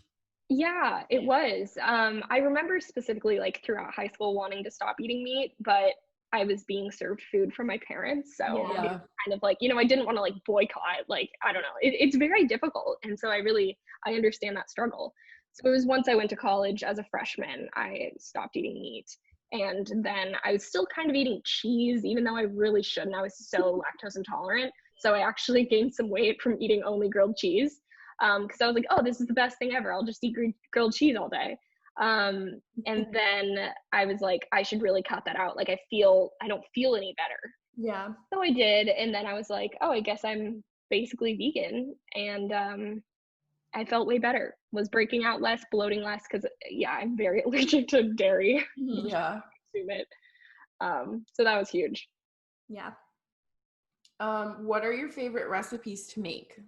Yeah, it was. I remember specifically like throughout high school wanting to stop eating meat, but I was being served food from my parents, so it was kind of like, you know, I didn't want to like boycott, like, I don't know, it's very difficult, and so I understand that struggle. So it was once I went to college as a freshman, I stopped eating meat. And then I was still kind of eating cheese, even though I really shouldn't. I was so lactose intolerant. So I actually gained some weight from eating only grilled cheese. Because I was like, oh, this is the best thing ever. I'll just eat grilled cheese all day. And then I was like, I should really cut that out. Like I don't feel any better. Yeah. So I did. And then I was like, oh, I guess I'm basically vegan. And I felt way better, was breaking out less, bloating less, because I'm very allergic to dairy. Consume it. So that was huge. Yeah. What are your favorite recipes to make?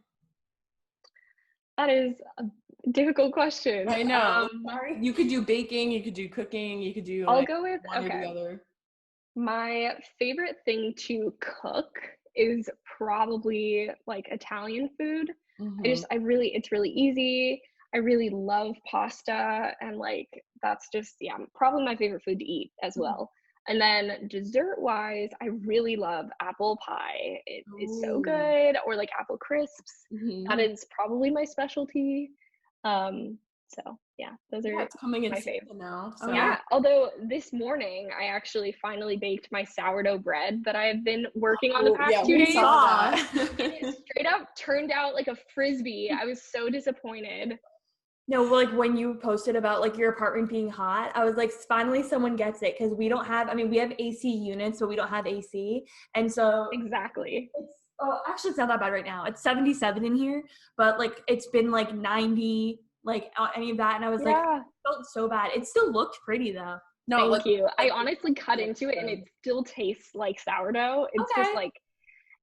That is a difficult question. I know. Sorry. You could do baking, you could do cooking, you could do I'll go with one or the other. My favorite thing to cook is probably like Italian food. It's really easy. I really love pasta, and like that's just probably my favorite food to eat as well. And then dessert wise, I really love apple pie. It is so good, or like apple crisps. That is probably my specialty. So those are coming in my favorite now. So. Although this morning I actually finally baked my sourdough bread that I have been working on the past 2 days. It straight up turned out like a frisbee. I was so disappointed. No, like when you posted about like your apartment being hot, I was like, finally someone gets it, because we have AC units, but we don't have AC. And so exactly. Actually it's not that bad right now. It's 77 in here, but like it's been like 90, like any of that. And I was like, I felt so bad. It still looked pretty though. No, thank you. I honestly cut into it and it still tastes like sourdough. It's just like,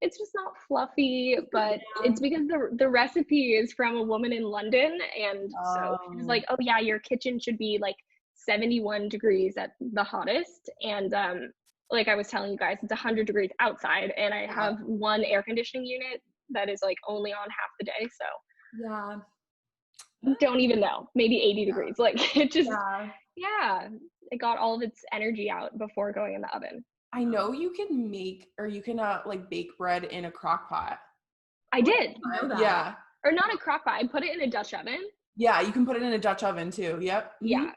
it's just not fluffy, but it's because the recipe is from a woman in London, and so she's like, oh yeah, your kitchen should be like 71 degrees at the hottest, and like I was telling you guys, it's 100 degrees outside, and I have one air conditioning unit that is like only on half the day, so don't even know, maybe 80 degrees, like it just it got all of its energy out before going in the oven. I know you can like bake bread in a crock pot. I did. Yeah. Or not a crock pot. I put it in a Dutch oven. Yeah, you can put it in a Dutch oven too. Yep. Yeah.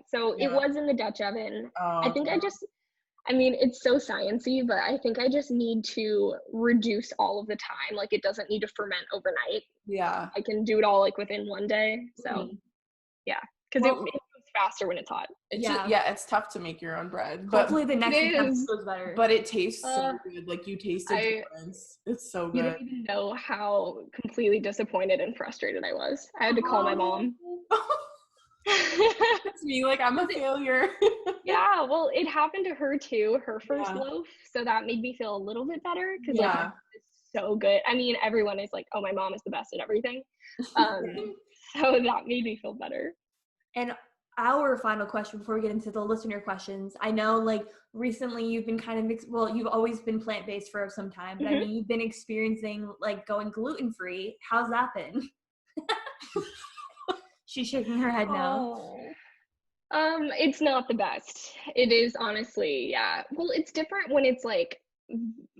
So it was in the Dutch oven. I think it's so sciencey, but I think I just need to reduce all of the time. Like it doesn't need to ferment overnight. Yeah. I can do it all like within one day. So because it goes faster when it's hot. It's tough to make your own bread. But hopefully the next one goes better. But it tastes so good. Like you taste the difference. It's so good. You don't even know how completely disappointed and frustrated I was. I had to call my mom. It's me, like I'm a failure. Yeah, well, it happened to her too, her first loaf. So that made me feel a little bit better, because like it's so good. I mean, everyone is like, oh, my mom is the best at everything. So that made me feel better. And our final question before we get into the listener questions, I know like recently you've been kind of you've always been plant-based for some time, but I mean you've been experiencing like going gluten-free. How's that been? She's shaking her head no. It's not the best. It is honestly, well, it's different when it's like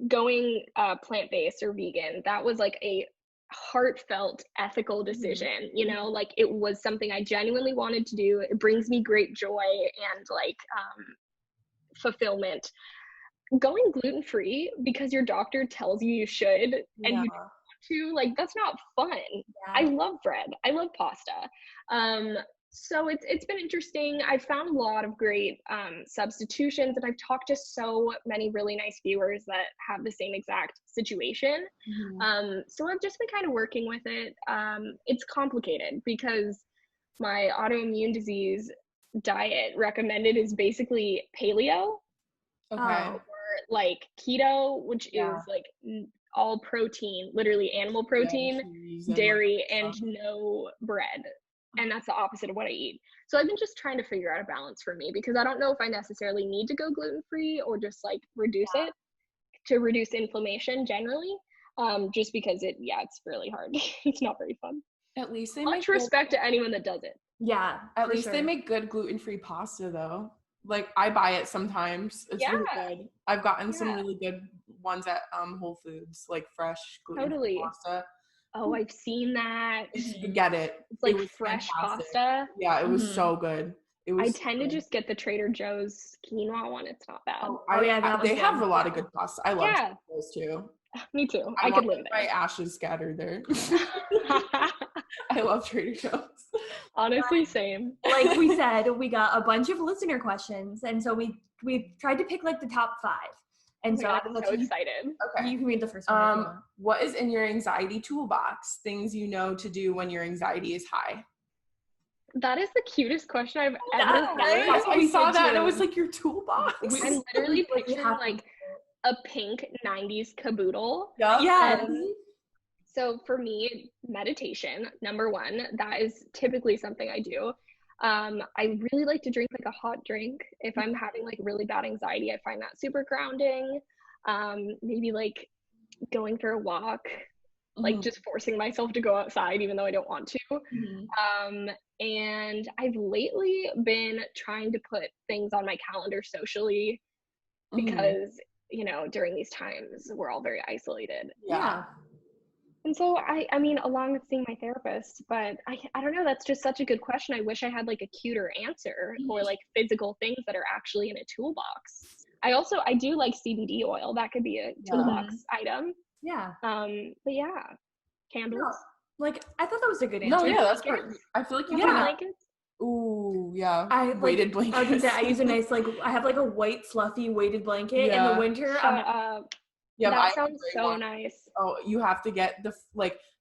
going plant-based or vegan. That was like a heartfelt ethical decision, you know, like it was something I genuinely wanted to do. It brings me great joy, and like fulfillment. Going gluten-free because your doctor tells you should and you don't want to, like, that's not fun. I love bread. I love pasta. So it's been interesting. I've found a lot of great substitutions, and I've talked to so many really nice viewers that have the same exact situation. So I've just been kind of working with it. It's complicated because my autoimmune disease diet recommended is basically paleo. Or like keto, which is like all protein, literally animal protein, dairy, and no bread. And that's the opposite of what I eat. So I've been just trying to figure out a balance for me, because I don't know if I necessarily need to go gluten-free or just like reduce it to reduce inflammation generally. Just because it's really hard. It's not very fun. At least they much respect to anyone that does it. Yeah, at least they make good gluten-free pasta though. Like, I buy it sometimes. It's really good. I've gotten some really good ones at Whole Foods, like fresh gluten-free pasta. Oh, I've seen that. Get it. It's like fresh pasta. Yeah, it was so good. I tend to just get the Trader Joe's quinoa one. It's not bad. They have a lot of good pasta. I love those too. Me too. I could live there. My ashes scattered there. I love Trader Joe's. Honestly, same. Like we said, we got a bunch of listener questions, and so we tried to pick like the top 5. And so I'm so excited. Okay. You can read the first one. What is in your anxiety toolbox? Things you know to do when your anxiety is high. That is the cutest question I've ever heard. I saw that and it was like your toolbox. I'm literally picturing like a pink 90s caboodle. Yeah. So for me, meditation, number 1, that is typically something I do. I really like to drink like a hot drink. If I'm having like really bad anxiety, I find that super grounding. Maybe like going for a walk, like just forcing myself to go outside even though I don't want to. And I've lately been trying to put things on my calendar socially because, you know, during these times, we're all very isolated. Yeah. And so I mean, along with seeing my therapist, but I don't know, that's just such a good question. I wish I had like a cuter answer or like physical things that are actually in a toolbox. I do like CBD oil. That could be a toolbox item. Yeah. But yeah, candles. No, like, I thought that was a good answer. No, yeah, that's great. I feel like you can. Blankets. Ooh, yeah. Weighted blankets. I was gonna say, I use a nice, like, I have like a white fluffy weighted blanket in the winter. Yeah, that sounds so nice. Oh, you have to get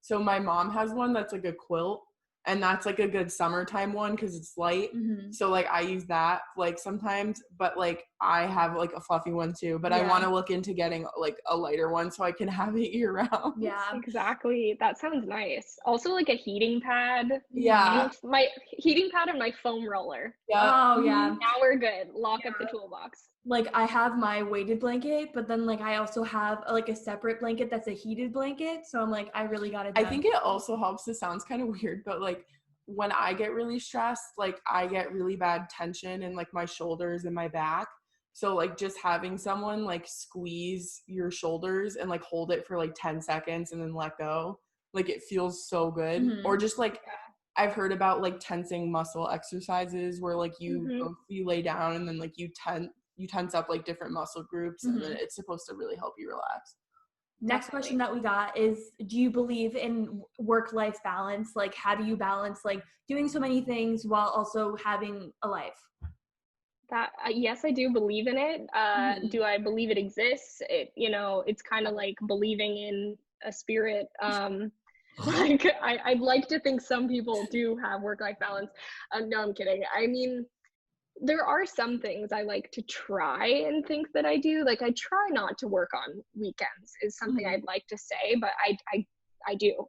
so my mom has one that's like a quilt, and that's like a good summertime one because it's light. So like I use that like sometimes, but like I have like a fluffy one too, but I want to look into getting like a lighter one so I can have it year round. Yeah, exactly. That sounds nice. Also like a heating pad. Yeah. My heating pad and my foam roller. Yeah. Oh yeah. Now we're good. Lock up the toolbox. Like I have my weighted blanket, but then like I also have like a separate blanket that's a heated blanket. So I'm like, I really got it done. I think it also helps. This sounds kind of weird, but like when I get really stressed, like I get really bad tension in like my shoulders and my back. So like just having someone like squeeze your shoulders and like hold it for like 10 seconds and then let go, like it feels so good. Or just like I've heard about like tensing muscle exercises where like you lay down and then like you tense up like different muscle groups and then it's supposed to really help you relax. Next question that we got is, do you believe in work-life balance? Like, how do you balance like doing so many things while also having a life? That yes, I do believe in it. Do I believe it exists? It's kind of like believing in a spirit. Like I'd like to think some people do have work-life balance. No, I'm kidding. I mean, there are some things I like to try and think that I do. Like I try not to work on weekends is something I'd like to say, but I do.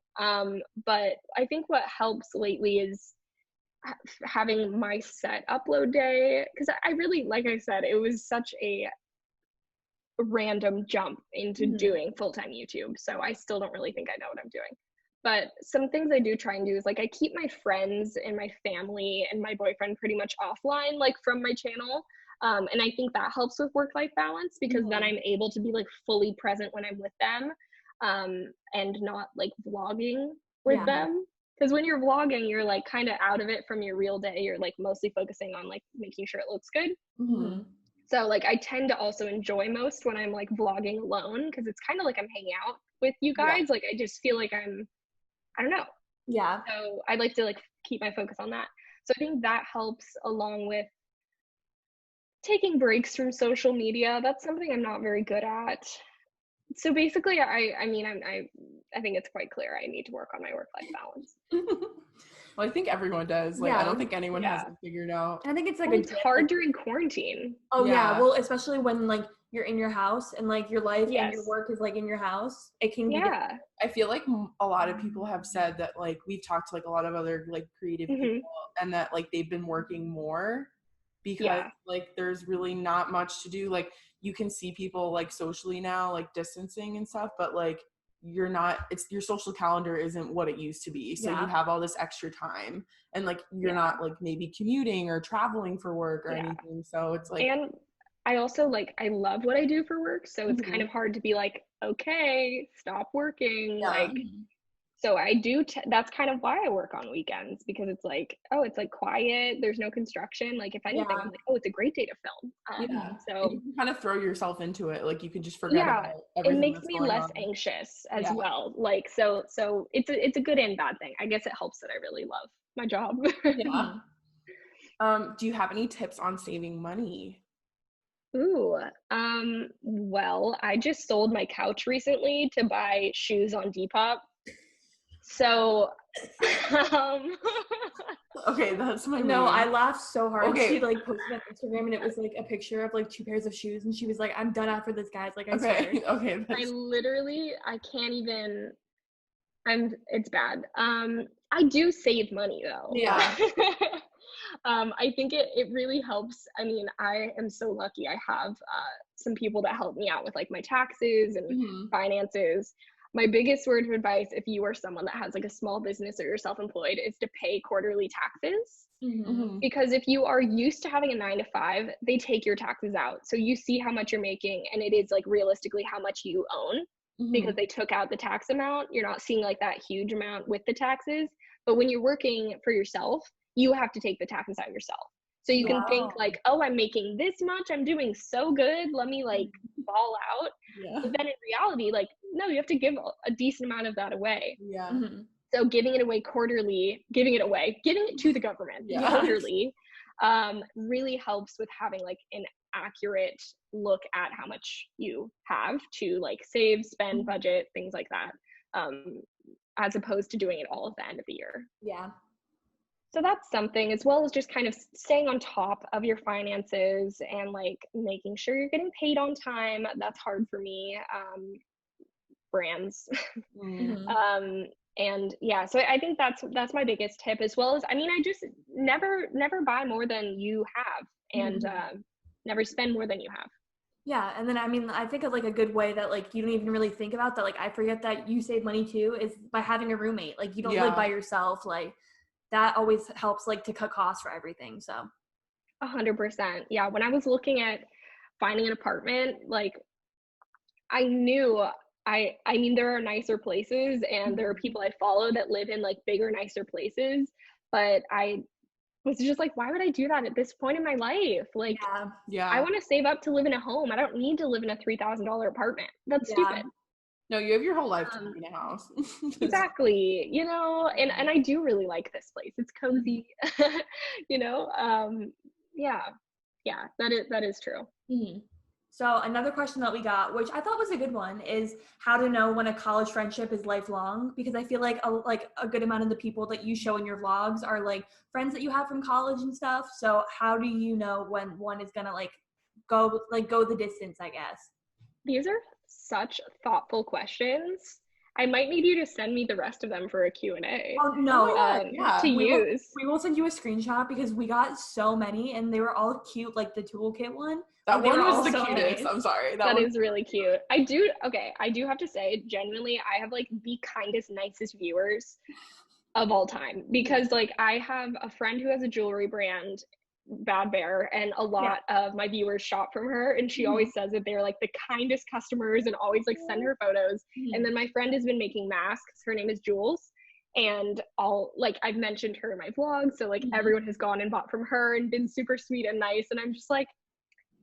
But I think what helps lately is having my set upload day, because I really, like I said, it was such a random jump into doing full-time YouTube. So I still don't really think I know what I'm doing. But some things I do try and do is like I keep my friends and my family and my boyfriend pretty much offline, like from my channel. And I think that helps with work-life balance because then I'm able to be like fully present when I'm with them and not like vlogging with them. Because when you're vlogging, you're like kind of out of it from your real day. You're like mostly focusing on like making sure it looks good. So like I tend to also enjoy most when I'm like vlogging alone, because it's kind of like I'm hanging out with you guys. Like I just feel like I don't know. Yeah. So I'd like to like keep my focus on that. So I think that helps, along with taking breaks from social media. That's something I'm not very good at. So basically, I mean, I think it's quite clear I need to work on my work-life balance. Well, I think everyone does. Like, I don't think anyone has it figured out. I think it's like it's hard during quarantine. Oh yeah. Well, especially when like you're in your house and like your life and your Yes. work is like in your house, it can be difficult. I feel like a lot of people have said that, like, we've talked to like a lot of other like creative people, and that like they've been working more because like there's really not much to do. Like, you can see people like socially now, like distancing and stuff, but like you're not, it's your social calendar isn't what it used to be. So you have all this extra time, and like you're not like maybe commuting or traveling for work or anything. So it's like, and I also like, I love what I do for work. So it's kind of hard to be like, okay, stop working. Like, so I do, that's kind of why I work on weekends, because it's like, oh, it's like quiet. There's no construction. Like, if anything, I'm like, oh, it's a great day to film. So you can kind of throw yourself into it. Like, you can just forget about everything. It makes me less anxious as well. Like, so it's a good and bad thing. I guess it helps that I really love my job. Do you have any tips on saving money? Ooh, well, I just sold my couch recently to buy shoes on Depop. So, okay, that's my No, I laughed so hard. Okay. She like posted on Instagram and it was like a picture of like 2 pairs of shoes, and she was like, I'm done after this, guys. Like, I swear. Okay. I can't even, it's bad. I do save money though. Yeah. I think it really helps. I mean, I am so lucky. I have some people that help me out with like my taxes and finances. My biggest word of advice, if you are someone that has like a small business or you're self-employed, is to pay quarterly taxes. Because if you are used to having a 9 to 5, they take your taxes out. So you see how much you're making, and it is like realistically how much you own, because they took out the tax amount. You're not seeing like that huge amount with the taxes. But when you're working for yourself, you have to take the taxes out yourself. So you can think like, oh, I'm making this much, I'm doing so good, let me like ball out. But then in reality, like, no, you have to give a decent amount of that away. So giving it away quarterly, giving it to the government quarterly, really helps with having like an accurate look at how much you have to like save, spend, budget, things like that, as opposed to doing it all at the end of the year. So that's something, as well as just kind of staying on top of your finances and like making sure you're getting paid on time. That's hard for me. Brands. And yeah, so I think that's my biggest tip, as well as, I mean, I just never buy more than you have, and never spend more than you have. Yeah, and then I mean, I think of like a good way that like you don't even really think about that, like I forget that you save money too, is by having a roommate. Like, you don't live by yourself. Like, that always helps like to cut costs for everything. So 100%. Yeah, when I was looking at finding an apartment, like, I knew I mean, there are nicer places, and there are people I follow that live in like bigger, nicer places, but I was just like, why would I do that at this point in my life? Like, I want to save up to live in a home. I don't need to live in a $3,000 apartment. That's stupid. No, you have your whole life to live in a house. Exactly. You know, and I do really like this place. It's cozy. You know, yeah, that is true. So another question that we got, which I thought was a good one, is how to know when a college friendship is lifelong, because I feel like a good amount of the people that you show in your vlogs are like friends that you have from college and stuff. So how do you know when one is gonna like go the distance, I guess? These are such thoughtful questions. I might need you to send me the rest of them for a Q&A. Oh, no. To use. We will send you a screenshot, because we got so many and they were all cute, like the toolkit one. That one was the so cutest. nice. I'm sorry. That is really cute. I do have to say, genuinely, I have like the kindest, nicest viewers of all time, because like I have a friend who has a jewelry brand, Bad Bear, and a lot of my viewers shop from her, and she always says that they're like the kindest customers and always like send her photos. And then my friend has been making masks. Her name is Jules, and I've mentioned her in my vlog, so like everyone has gone and bought from her and been super sweet and nice, and I'm just like,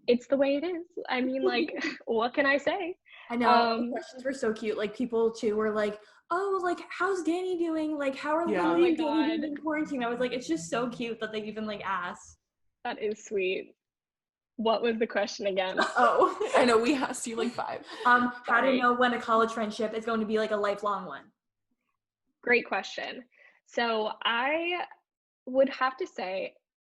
it's the way it is. I mean, like, what can I say? I know, the questions were so cute. Like, people too were like, oh, like, how's Danny doing? Like, how are Yeah. Lily Oh my and Danny God. doing in quarantine? I was like, it's just so cute that they even like asked. That is sweet. What was the question again? Oh, I know, we asked you like 5. How to Sorry. know when a college friendship is going to be like a lifelong one? Great question. So I would have to say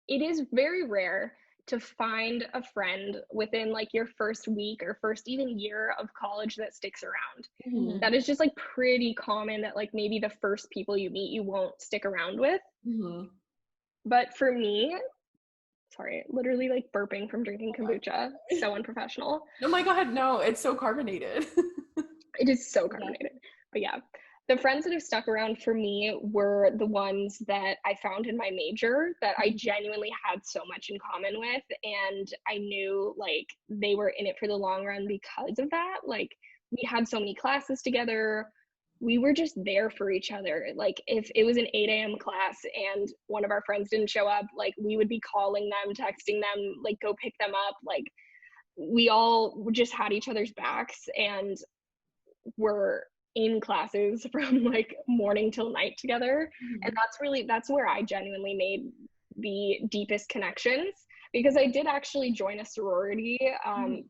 it is very rare to find a friend within like your first week or first even year of college that sticks around. Mhm. That is just like pretty common that like maybe the first people you meet you won't stick around with. Mhm. But for me, sorry, literally like burping from drinking kombucha, so unprofessional. Oh my God, no, it's so carbonated. It is so carbonated. But yeah, the friends that have stuck around for me were the ones that I found in my major that I genuinely had so much in common with. And I knew like they were in it for the long run because of that. Like we had so many classes together. We were just there for each other. Like if it was an 8 a.m. class and one of our friends didn't show up, like we would be calling them, texting them, like go pick them up. Like we all just had each other's backs and were in classes from like morning till night together. And that's where I genuinely made the deepest connections, because I did actually join a sorority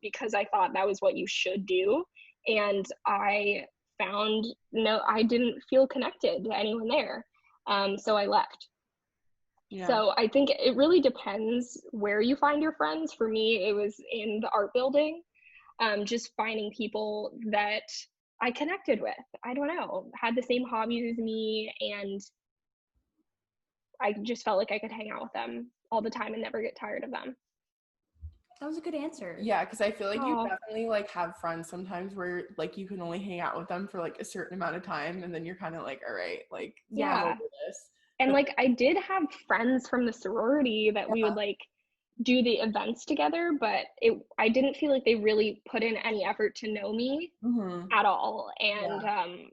because I thought that was what you should do. And I found I didn't feel connected to anyone there. So I left. Yeah. So I think it really depends where you find your friends. For me, it was in the art building, just finding people that I connected with. I don't know, had the same hobbies as me, and I just felt like I could hang out with them all the time and never get tired of them. That was a good answer. Yeah, because I feel like you Aw. definitely like have friends sometimes where like you can only hang out with them for like a certain amount of time, and then you're kind of like, all right, like I'm Yeah. over this. And like I did have friends from the sorority that we would like do the events together, but I didn't feel like they really put in any effort to know me at all. And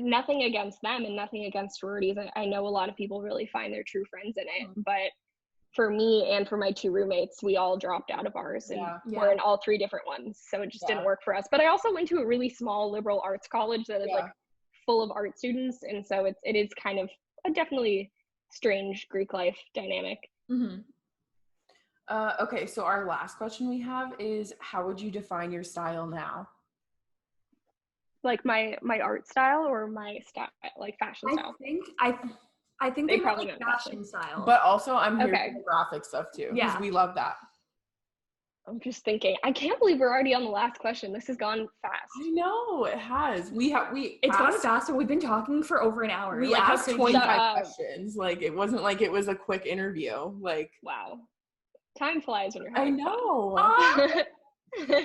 nothing against them and nothing against sororities. I know a lot of people really find their true friends in it, but for me and for my 2 roommates, we all dropped out of ours and we're in all 3 different ones. So it just didn't work for us. But I also went to a really small liberal arts college that is like full of art students. And so it is kind of a definitely strange Greek life dynamic. Okay, so our last question we have is, how would you define your style now? Like my art style or my style, like fashion style? I think They they probably like meant fashion style. But also I'm here Okay. for the graphic stuff too, because Yeah. we love that. I'm just thinking, I can't believe we're already on the last question. This has gone fast. I know, it has. It's gone faster. We've been talking for over an hour. We Like, how asked crazy 25 questions. Like, it wasn't like it was a quick interview. Like, wow. Time flies when you're I having know. fun.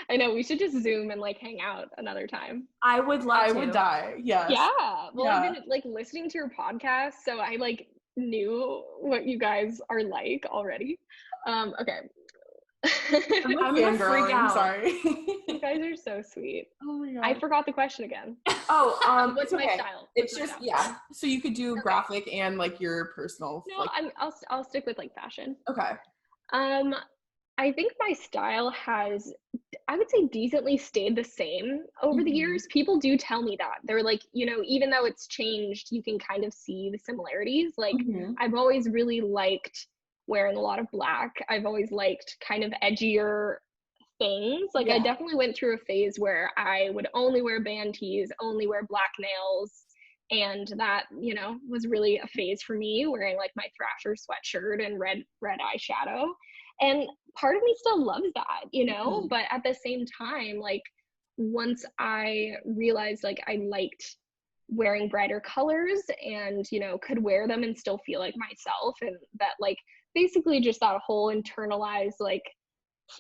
I know, we should just Zoom and like hang out another time. I would love to. I would die. Yes. Yeah. Well, Yeah. I've been like listening to your podcast, so I like knew what you guys are like already. Okay. I'm gonna freak out. Sorry. You guys are so sweet. Oh my God. I forgot the question again. Oh, What's it's my okay. style? It's just so you could do graphic and like your personal. No, like, I'll stick with like fashion. okay. I think my style has, I would say, decently stayed the same over the years. People do tell me that. They're like, even though it's changed, you can kind of see the similarities. Like, I've always really liked wearing a lot of black. I've always liked kind of edgier things. Like, I definitely went through a phase where I would only wear band tees, only wear black nails. And that, was really a phase for me, wearing like my Thrasher sweatshirt and red eyeshadow. And part of me still loves that, but at the same time, like once I realized like I liked wearing brighter colors and, could wear them and still feel like myself, and that like basically just that whole internalized like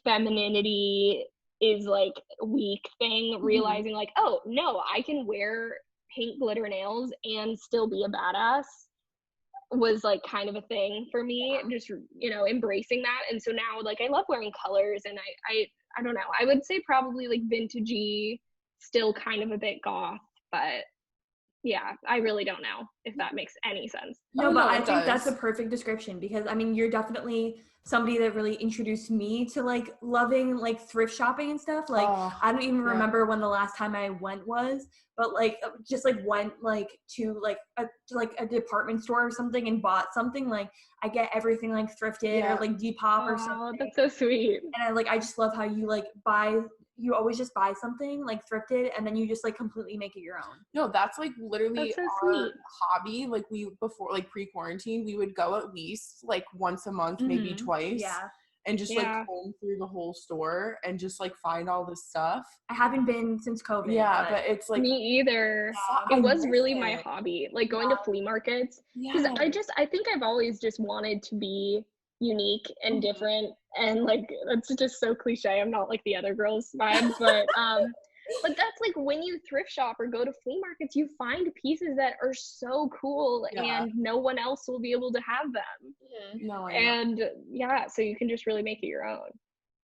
femininity is like weak thing, realizing like, oh no, I can wear pink glitter nails and still be a badass, was like kind of a thing for me, just embracing that. And so now like I love wearing colors, and I don't know, I would say probably like vintagey, still kind of a bit goth, but Yeah, I really don't know if that makes any sense. No, but I think that's a perfect description, because I mean, you're definitely somebody that really introduced me to like loving like thrift shopping and stuff. Like I don't even remember when the last time I went was, but like just like went like to like a department store or something and bought something. Like I get everything like thrifted or like Depop or something. Oh, that's so sweet. And I just love how you like you always just buy something like thrifted and then you just like completely make it your own. No, that's like literally our hobby. Like before like pre-quarantine, we would go at least like once a month, maybe twice. Yeah. And just like comb through the whole store and just like find all this stuff. I haven't been since COVID. Yeah, but it's like me either. It was really my hobby, like going to flea markets. Because I think I've always just wanted to be unique and different, and like that's just so cliche. I'm not like the other girls vibe, but that's like when you thrift shop or go to flea markets, you find pieces that are so cool and no one else will be able to have them. No, and so you can just really make it your own.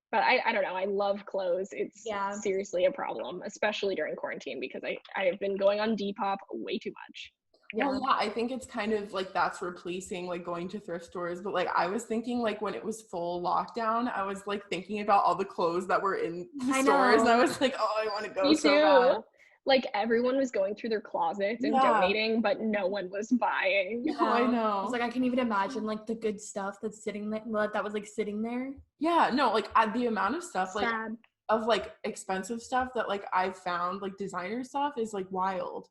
But I don't know, I love clothes. It's seriously a problem, especially during quarantine, because I have been going on Depop way too much. Yeah, I think it's kind of like that's replacing like going to thrift stores. But like I was thinking like when it was full lockdown, I was like thinking about all the clothes that were in the stores. And I was like, oh, I want to go so bad. Like everyone was going through their closets and donating, but no one was buying. I know. I was like, I can even imagine like the good stuff that's sitting there, that was like sitting there. Yeah, no, like the amount of stuff like of like expensive stuff that like I've found, like designer stuff, is like wild.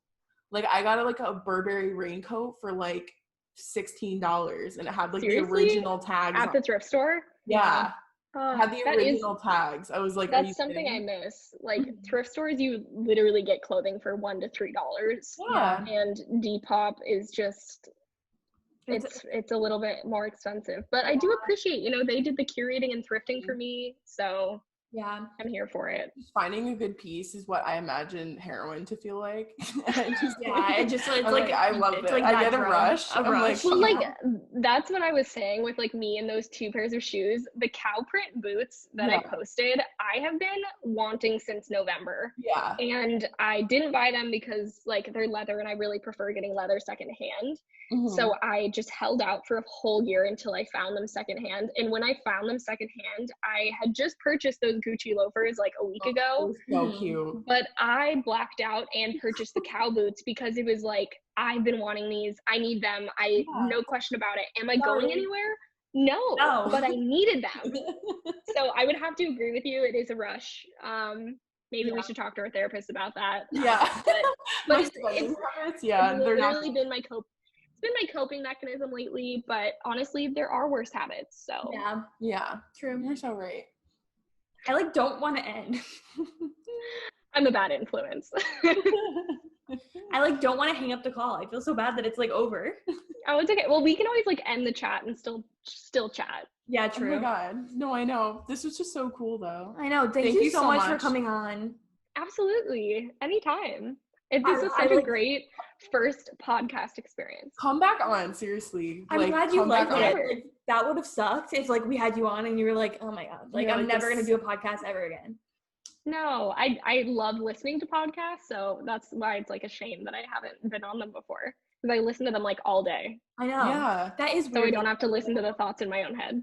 Like I got like a Burberry raincoat for like $16 and it had like the original tags at the thrift store. Yeah. It had the original tags. I was like, that's something I miss. Like thrift stores, you literally get clothing for $1 to $3. Yeah. And Depop is just it's a little bit more expensive. But I do appreciate, they did the curating and thrifting for me. So yeah, I'm here for it. Finding a good piece is what I imagine heroin to feel like. I love it. Like I get a rush. That's what I was saying with like me and those 2 pairs of shoes. The cow print boots that I posted, I have been wanting since November. Yeah. And I didn't buy them because like they're leather and I really prefer getting leather secondhand. So I just held out for a whole year until I found them secondhand. And when I found them secondhand, I had just purchased those Gucci loafers like a week ago. So cute. But I blacked out and purchased the cow boots because it was like, I've been wanting these. I need them. No question about it. Am I going anywhere? No, but I needed them. So I would have to agree with you. It is a rush. Maybe we should talk to our therapist about that. Yeah. But it's literally been my coping mechanism lately, but honestly there are worse habits. So yeah, true. You're so right. I like don't want to end. I'm a bad influence. I like don't want to hang up the call. I feel so bad that it's like over. Oh, it's okay. Well, we can always like end the chat and still chat. Yeah, true. Oh my god. No, I know. This was just so cool though. I know. Thank you so much for coming on. Absolutely. Anytime. This is such a great first podcast experience. Come back on, seriously. I'm glad you liked it. Like, that would have sucked if like we had you on and you were like, oh my god, like I'm never gonna do a podcast ever again. No, I love listening to podcasts, so that's why it's like a shame that I haven't been on them before, because I listen to them like all day. I know. Yeah, that is weird. So I don't have to listen to the thoughts in my own head.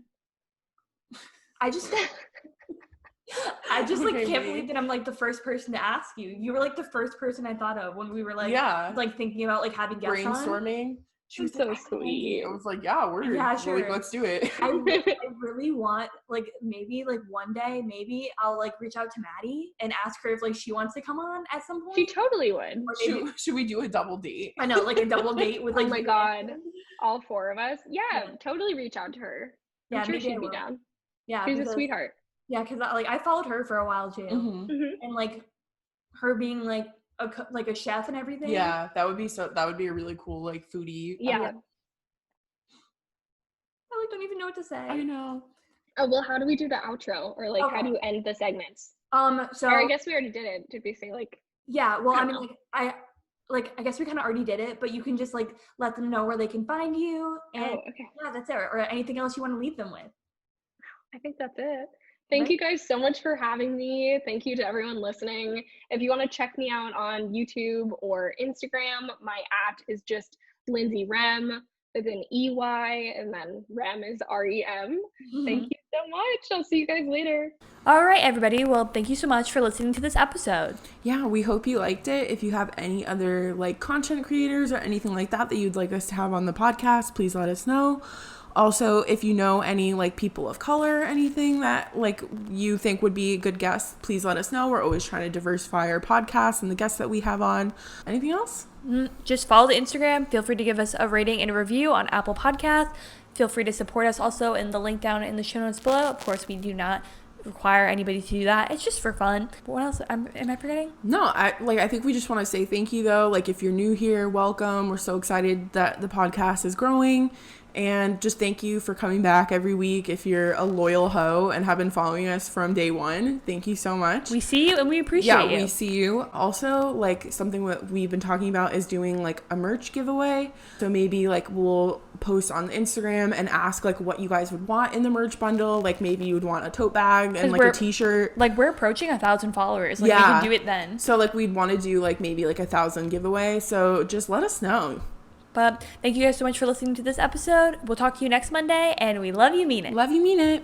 I just like can't believe that I'm like the first person to ask you. You were like the first person I thought of when we were like like thinking about like having guests brainstorming. She was so sweet. I was like, sure. Like, let's do it. I really want like maybe like one day maybe I'll like reach out to Maddie and ask her if like she wants to come on at some point. She totally would. Should we do a double date? I know, like a double date with like oh my god, all 4 of us. Yeah, totally reach out to her. I'm sure she'd be down. Yeah, she's a sweetheart. Yeah, because like I followed her for a while too, and like her being like a chef and everything. Yeah, that would be a really cool like foodie. Yeah. I like don't even know what to say. I know. Oh well, how do we do the outro, or like how do you end the segments? So or I guess we already did it. Did we say like? Yeah. Well, I mean, like I guess we kind of already did it, but you can just like let them know where they can find you, and yeah, that's it. Or anything else you want to leave them with. I think that's it. Thank you guys so much for having me. Thank you to everyone listening. If you want to check me out on YouTube or Instagram, my is just Lindsey Rem with an EY, and then Rem is REM. Thank you so much. I'll see you guys later. All right, everybody. Well, thank you so much for listening to this episode. Yeah, we hope you liked it. If you have any other like content creators or anything like that you'd like us to have on the podcast, please let us know. Also, if you know any like people of color or anything that like you think would be good guests, please let us know. We're always trying to diversify our podcast and the guests that we have on. Anything else? Just follow the Instagram. Feel free to give us a rating and a review on Apple Podcasts. Feel free to support us also in the link down in the show notes below. Of course, we do not require anybody to do that. It's just for fun. But what else am I forgetting? No, I think we just want to say thank you though. Like if you're new here, welcome. We're so excited that the podcast is growing. And just thank you for coming back every week. If you're a loyal hoe and have been following us from day one, thank you so much. We see you and we appreciate you. Yeah, we see you. Also, like something that we've been talking about is doing like a merch giveaway. So maybe like we'll post on Instagram and ask like what you guys would want in the merch bundle. Like maybe you would want a tote bag and like a t-shirt. Like we're approaching 1,000 followers. Like we can do it then. So like we'd want to do like maybe like 1,000 giveaway. So just let us know. But thank you guys so much for listening to this episode. We'll talk to you next Monday, and we love you, mean it. Love you, mean it.